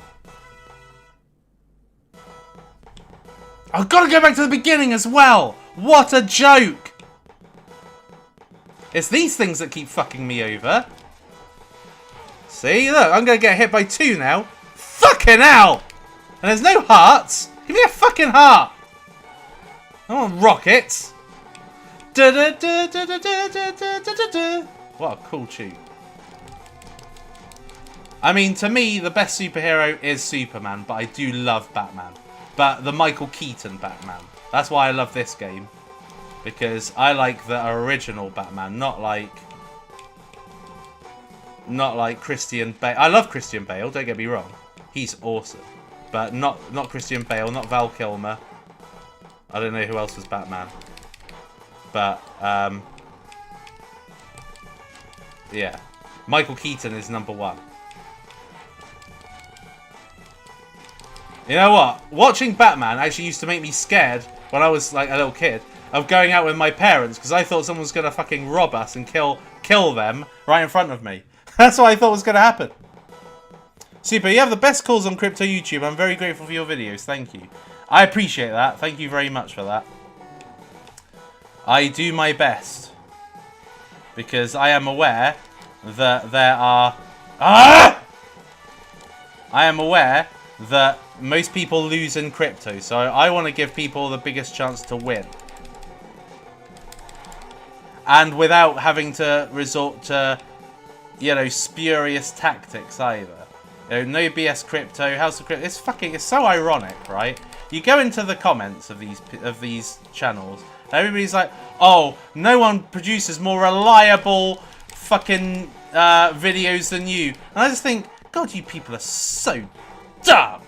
I've got to go back to the beginning as well. What a joke. It's these things that keep fucking me over. See, look, I'm going to get hit by 2 now. Fucking hell! And there's no hearts. Give me a fucking heart. I want rockets. What a cool tune. I mean, to me, the best superhero is Suppoman, but I do love Batman. But the Michael Keaton Batman. That's why I love this game. Because I like the original Batman, not like Christian Bale. I love Christian Bale, don't get me wrong. He's awesome. But not Christian Bale, not Val Kilmer. I don't know who else was Batman. But, yeah. Michael Keaton is #1. You know what? Watching Batman actually used to make me scared when I was like a little kid of going out with my parents because I thought someone was going to fucking rob us and kill them right in front of me. That's what I thought was going to happen. Super, you have the best calls on crypto YouTube. I'm very grateful for your videos. Thank you. I appreciate that. Thank you very much for that. I do my best because I am aware that there are... I am aware that most people lose in crypto, so I want to give people the biggest chance to win. And without having to resort to, you know, spurious tactics either. You know, no BS crypto, House of Crypto. It's so ironic, right? You go into the comments of these channels, and everybody's like, oh, no one produces more reliable fucking videos than you. And I just think, God, you people are so dumb.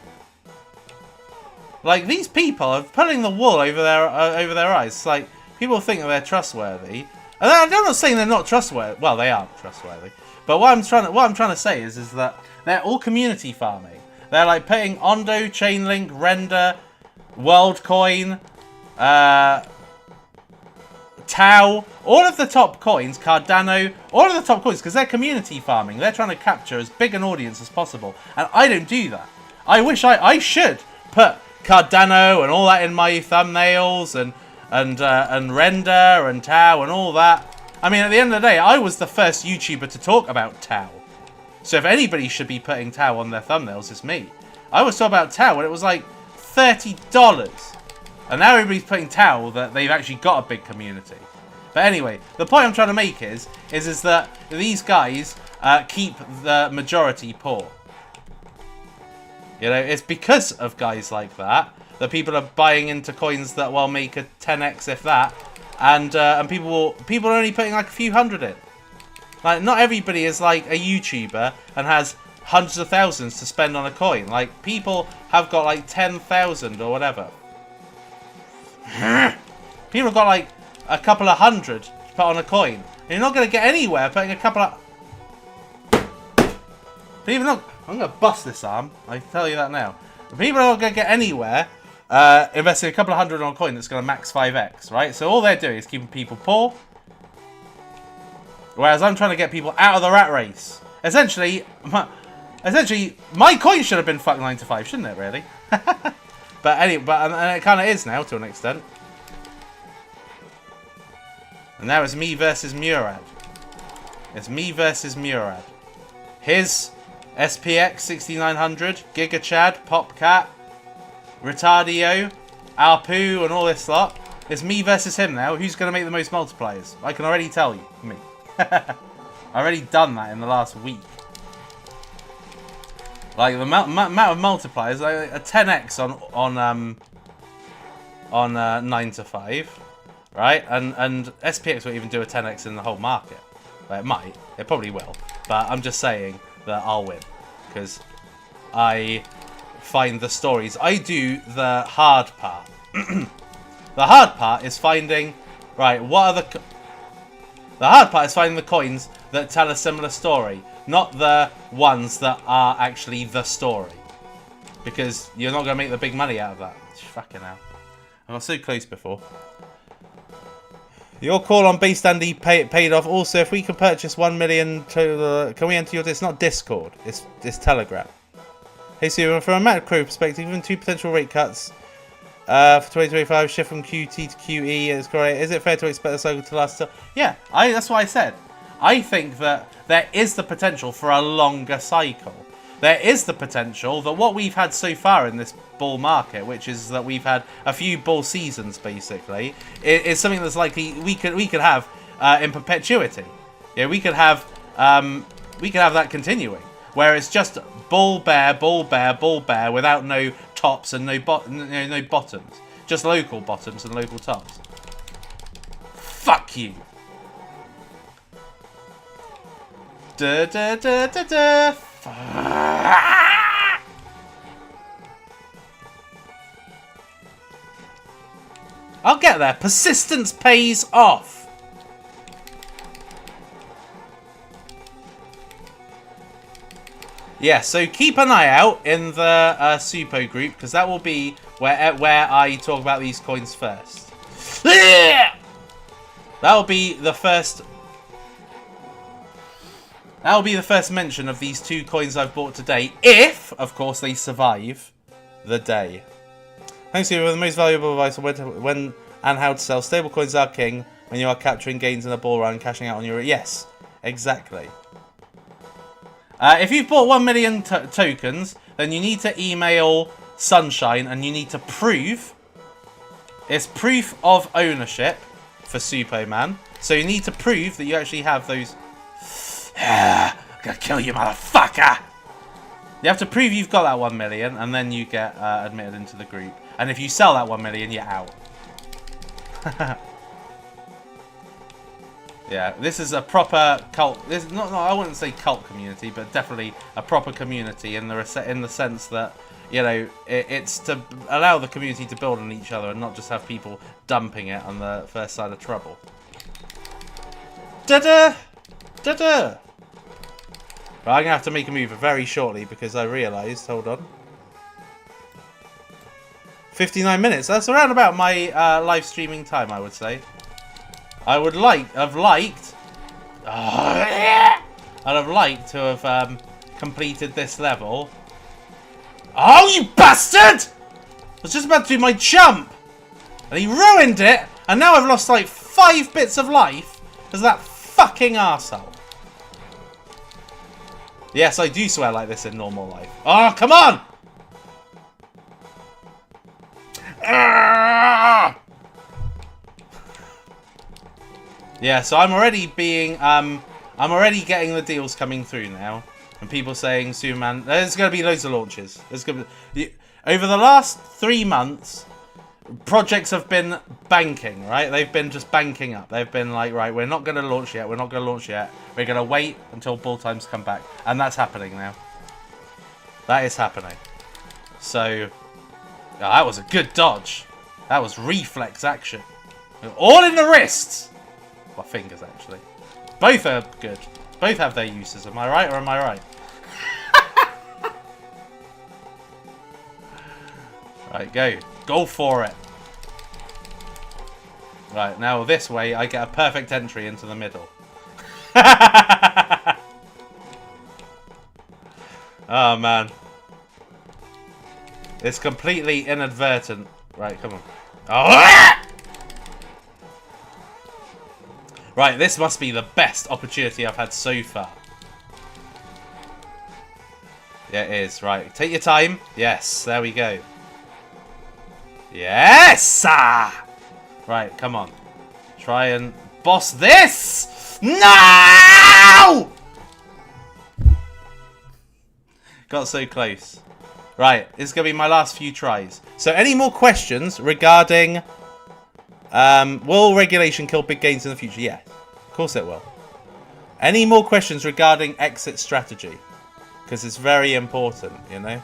Like, these people are pulling the wool over their eyes. It's like, People think that they're trustworthy. And I'm not saying they're not trustworthy. Well, they are trustworthy. But what I'm trying to say is that they're all community farming. They're like putting Ondo, Chainlink, Render, WorldCoin, Tau, all of the top coins, Cardano, all of the top coins, because they're community farming. They're trying to capture as big an audience as possible. And I don't do that. I wish I should put Cardano and all that in my thumbnails and Render and Tau and all that. I mean, at the end of the day, I was the first YouTuber to talk about Tau. So if anybody should be putting Tau on their thumbnails, it's me. I was talking about Tau when it was like $30. And now everybody's putting Tau that they've actually got a big community. But anyway, the point I'm trying to make is that these guys keep the majority poor. You know, it's because of guys like that people are buying into coins that will make a 10x if that, and people are only putting like a few hundred in. Like, not everybody is like a YouTuber and has hundreds of thousands to spend on a coin. Like, people have got like 10,000 or whatever. People have got like a couple of hundred to put on a coin. And you're not going to get anywhere putting a couple of... People not... I'm going to bust this arm. I tell you that now. People are not going to get anywhere investing a couple of hundred on a coin that's going to max 5x, right? So all they're doing is keeping people poor. Whereas I'm trying to get people out of the rat race. Essentially, my coin should have been fucking 9 to 5, shouldn't it, really? But anyway, and it kind of is now, to an extent. And now it's me versus Murad. It's me versus Murad. His SPX 6900, Giga Chad, Popcat, Retardio, Alpoo, and all this lot. It's me versus him now. Who's going to make the most multipliers? I can already tell you. Me. I've already done that in the last week. Like, the amount of multipliers, like a 10x on 9 to 5, right? And SPX won't even do a 10x in the whole market. Well, it might. It probably will. But I'm just saying that I'll win. Because I find the stories. I do the hard part. The hard part is finding... Right, what are the... The hard part is finding the coins that tell a similar story. Not the ones that are actually the story. Because you're not going to make the big money out of that. Fucking hell. I got so close before. Your call on Base Dandy paid off. Also, if we can purchase 1 million, can we enter your... It's not Discord. It's Telegram. Hey, so from a macro perspective, even 2 potential rate cuts for 2025, shift from QT to QE is correct. Is it fair to expect the cycle to last till... Yeah, that's what I said. I think that there is the potential for a longer cycle. There is the potential that what we've had so far in this bull market, which is that we've had a few bull seasons, basically, is something that's likely we could have in perpetuity. Yeah, we could have that continuing, where it's just bull bear, bull bear, bull bear, without no tops and no bottoms, just local bottoms and local tops. Fuck you. Da da da da da. I'll get there. Persistence pays off. Yeah, so keep an eye out in the Suppo group, because that will be where I talk about these coins first. That will be the first... That will be the first mention of these 2 coins I've bought today, if, of course, they survive the day. Thanks to you for the most valuable advice on when and how to sell. Stable coins are king when you are capturing gains in a bull run and cashing out on your... Yes, exactly. If you've bought 1 million tokens, then you need to email Sunshine and you need to prove... It's proof of ownership for Suppoman. So you need to prove that you actually have those... I'm gonna kill you, motherfucker! You have to prove you've got that 1 million, and then you get admitted into the group. And if you sell that 1 million, you're out. Yeah, this is a proper cult. I wouldn't say cult community, but definitely a proper community in the sense that you know, it's to allow the community to build on each other and not just have people dumping it on the first sign of trouble. Da-da! Da-da! But I'm going to have to make a move very shortly because I realised, hold on. 59 minutes, that's around about my live streaming time, I would say. I would have liked to have completed this level. Oh, you bastard! I was just about to do my jump! And he ruined it! And now I've lost like 5 bits of life because of that fucking arsehole. Yes, I do swear like this in normal life. Oh, come on! Yeah, so I'm already being, I'm already getting the deals coming through now. And people saying, Suppoman, there's going to be loads of launches. There's going to be, over the last 3 months, projects have been banking, right? They've been just banking up. They've been like, right, we're not going to launch yet. We're not going to launch yet. We're going to wait until ball times come back. And that's happening now. That is happening. So, that was a good dodge. That was reflex action. All in the wrists. My fingers, actually. Both are good. Both have their uses. Am I right or am I right? Right, go. Go for it. Right, now this way I get a perfect entry into the middle. Oh, man. It's completely inadvertent. Right, come on. Oh! Right, this must be the best opportunity I've had so far. Yeah, it is. Right, take your time. Yes, there we go. Yes! Ah! Right, come on. Try and boss this! No! Got so close. Right, this is going to be my last few tries. So any more questions regarding... will regulation kill big gains in the future? Yes, of course it will. Any more questions regarding exit strategy? Because it's very important, you know?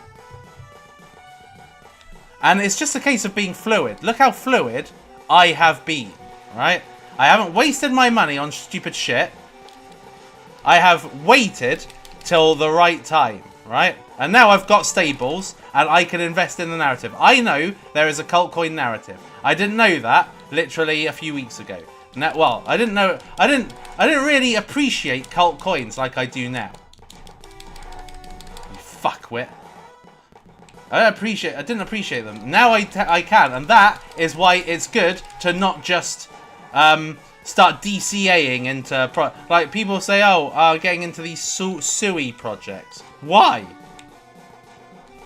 And it's just a case of being fluid. Look how fluid I have been, right? I haven't wasted my money on stupid shit. I have waited till the right time, right? And now I've got stables and I can invest in the narrative. I know there is a cult coin narrative. I didn't know that literally a few weeks ago. Now, well, I didn't know. I didn't really appreciate cult coins like I do now. You fuckwit. I didn't appreciate them. Now I can, and that is why it's good to not just start DCAing into like people say, oh, getting into these SUI projects. Why?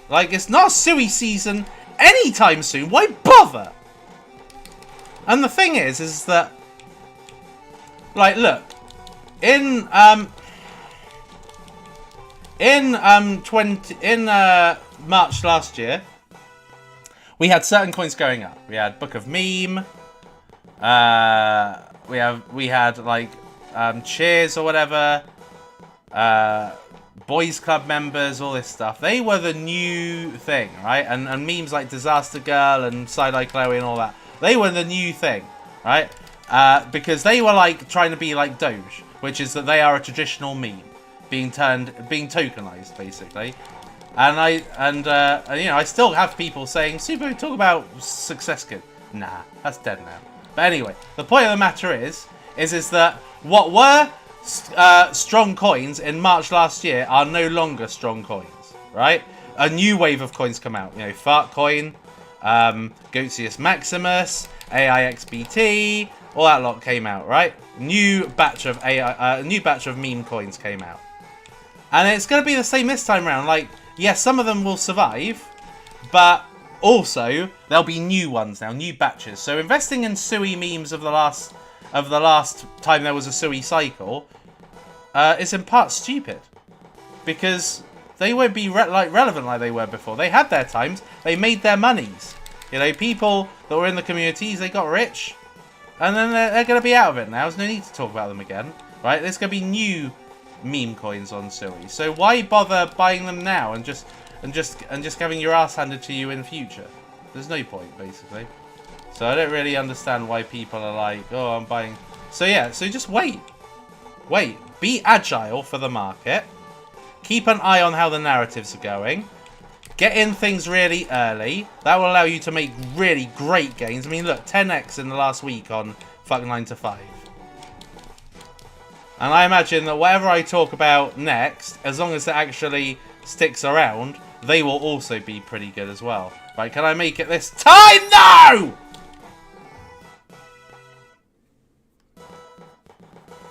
Like, it's not SUI season anytime soon. Why bother? And the thing is that, like, look, in March last year, we had certain coins going up. We had Book of Meme. We had like Cheers or whatever. Boys Club members, all this stuff. They were the new thing, right? And memes like Disaster Girl and Side-Eye Chloe and all that. They were the new thing, right? Because they were like trying to be like Doge, which is that they are a traditional meme being tokenized, basically. And you know, I still have people saying, Suppo, talk about success kid. Nah, that's dead now. But anyway, the point of the matter is that what were strong coins in March last year are no longer strong coins, right? A new wave of coins come out. You know, Fart Coin, Goatius Maximus, AIXBT, all that lot came out, right? New batch of meme coins came out, and it's going to be the same this time around. Like, yes, some of them will survive, but also there'll be new ones now, new batches. So investing in SUI memes of the last time there was a SUI cycle is in part stupid, because they won't be relevant like they were before. They had their times, they made their monies. You know, people that were in the communities, they got rich, and then they're going to be out of it now. There's no need to talk about them again, right? There's going to be new meme coins on SUI. So why bother buying them now and just and just having your ass handed to you in the future. There's no point, basically. So I don't really understand why people are like, oh, I'm buying. So yeah, so just wait. Wait. Be agile for the market. Keep an eye on how the narratives are going. Get in things really early. That will allow you to make really great gains. I mean, look, 10x in the last week on Fuck 9 to 5. And I imagine that whatever I talk about next, as long as it actually sticks around, they will also be pretty good as well. Right, can I make it this time? No!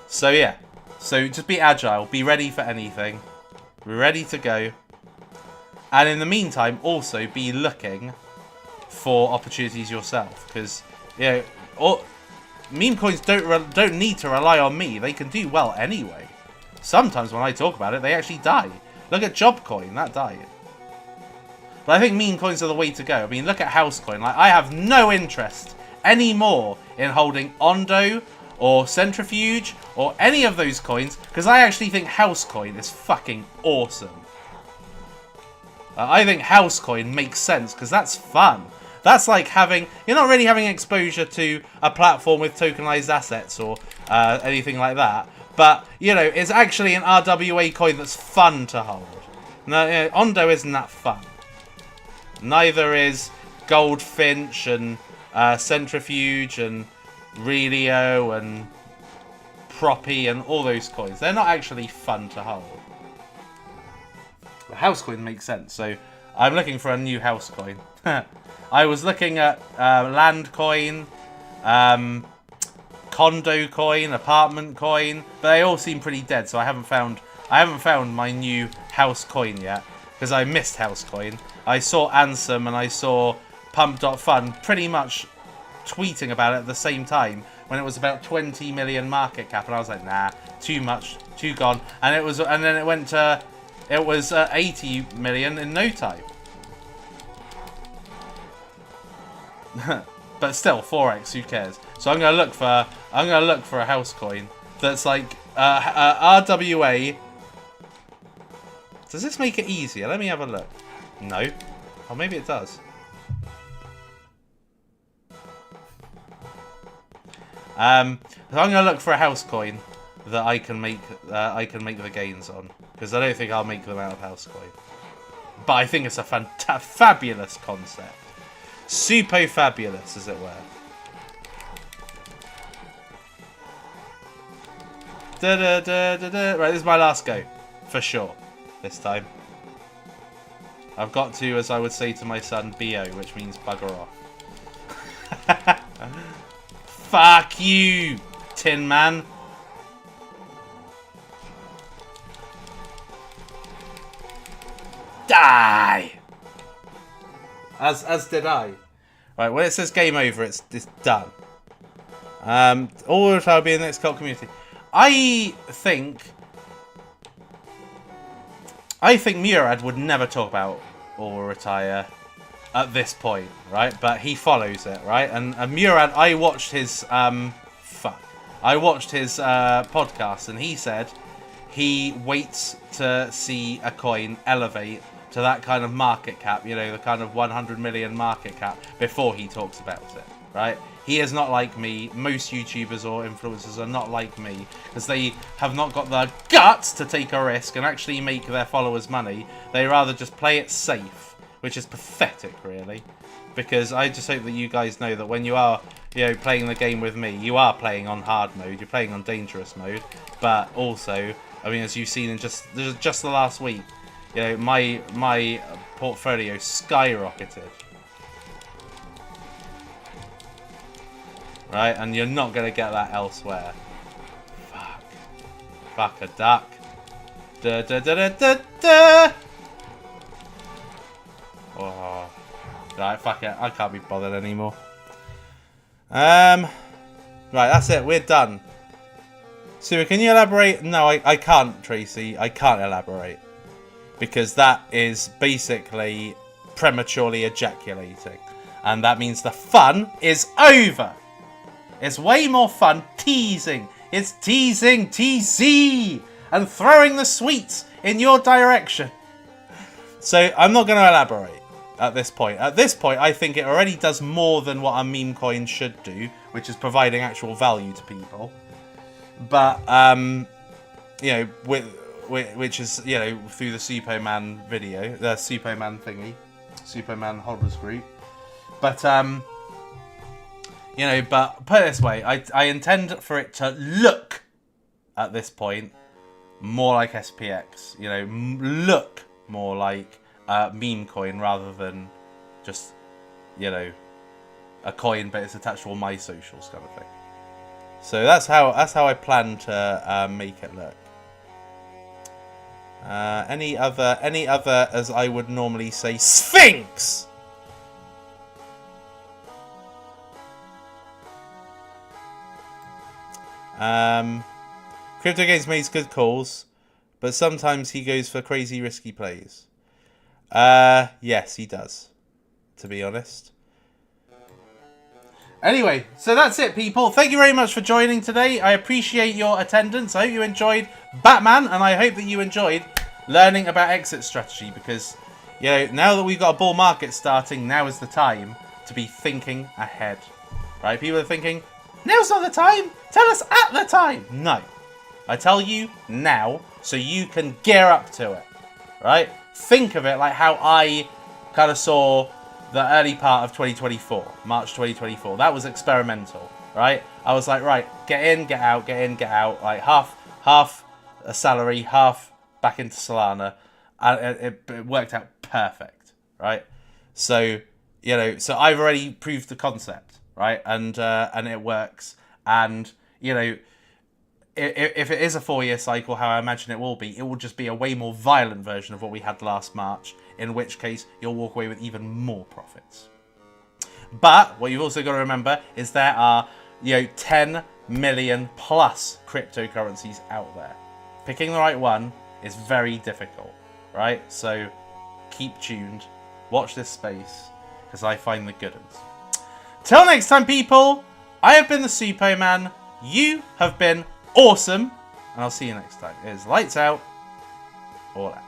So yeah. So just be agile. Be ready for anything. Be ready to go. And in the meantime, also be looking for opportunities yourself. Because, you know, meme coins don't need to rely on me. They can do well anyway. Sometimes when I talk about it, they actually die. Look at Jobcoin. That died. But I think meme coins are the way to go. I mean, look at Housecoin. Like, I have no interest anymore in holding Ondo or Centrifuge or any of those coins, because I actually think Housecoin is fucking awesome. I think Housecoin makes sense because that's fun. That's like having... You're not really having exposure to a platform with tokenized assets or anything like that. But, you know, it's actually an RWA coin that's fun to hold. No, you know, Ondo isn't that fun. Neither is Goldfinch and Centrifuge and Relio and Proppy and all those coins. They're not actually fun to hold. But Housecoin makes sense, so I'm looking for a new Housecoin. I was looking at Landcoin, Condo Coin, Apartment Coin, but they all seem pretty dead, so I haven't found my new Housecoin yet, because I missed Housecoin. I saw Ansem and I saw Pump.Fun pretty much tweeting about it at the same time when it was about 20 million market cap, and I was like, nah, too much, too gone. And then it went to, it was 80 million in no time. But still, 4x, who cares? So I'm gonna look for a house coin that's like RWA. Does this make it easier? Let me have a look. No. Oh, maybe it does. So I'm gonna look for a house coin that I can make the gains on, because I don't think I'll make them out of house coin. But I think it's a fabulous concept. Super fabulous, as it were. Right, this is my last go. For sure. This time. I've got to, as I would say to my son, BO, which means bugger off. Fuck you, Tin Man. Die! As did I. Right, when it says game over, it's done. All the time will be in the next cult community. I think Murad would never talk about or retire at this point, right? But he follows it, right? And Murad, I watched his podcast, and he said he waits to see a coin elevate to that kind of market cap, you know, the kind of 100 million market cap, before he talks about it, right? He is not like me. Most YouTubers or influencers are not like me, because they have not got the guts to take a risk and actually make their followers money. They rather just play it safe, which is pathetic, really. Because I just hope that you guys know that when you are, you know, playing the game with me, you are playing on hard mode, you're playing on dangerous mode, but also, I mean, as you've seen in just the last week, you know, my portfolio skyrocketed. Right, and you're not going to get that elsewhere. Fuck. Fuck a duck. Da da da da da da! Oh. Right, fuck it. I can't be bothered anymore. Right, that's it. We're done. Sue, can you elaborate? No, I can't, Tracy. I can't elaborate. Because that is basically prematurely ejaculating. And that means the fun is over. It's way more fun teasing. It's teasing, TZ, and throwing the sweets in your direction. So I'm not going to elaborate at this point. At this point, I think it already does more than what a meme coin should do, which is providing actual value to people. But, you know, which is, you know, through the Suppoman video, the Suppoman thingy, Suppoman holders group. But, you know, but put it this way, I intend for it to look, at this point, more like SPX. You know, look more like a meme coin rather than just, you know, a coin, but it's attached to all my socials kind of thing. So that's how I plan to make it look. Any other, as I would normally say, Sphinx. Crypto Games makes good calls, but sometimes he goes for crazy risky plays. Yes, he does, to be honest. Anyway, so that's it, people. Thank you very much for joining today. I appreciate your attendance. I hope you enjoyed Batman, and I hope that you enjoyed learning about exit strategy, because, you know, now that we've got a bull market starting, now is the time to be thinking ahead. Right? People are thinking, now's not the time. Tell us at the time. No. I tell you now, so you can gear up to it. Right? Think of it like how I kind of saw the early part of 2024, March 2024. That was experimental, right? I was like, right, get in, get out, get in, get out. Like half a salary, half back into Solana. And it worked out perfect, right? So, you know, so I've already proved the concept, right? And it works. And, you know, if it is a 4-year cycle, how I imagine it will just be a way more violent version of what we had last March, in which case you'll walk away with even more profits. But what you've also got to remember is there are, you know, 10 million plus cryptocurrencies out there. Picking the right one is very difficult, right? So keep tuned, watch this space, because I find the good ones. Till next time, people, I have been the Suppoman, you have been awesome, and I'll see you next time. It is lights out, all out.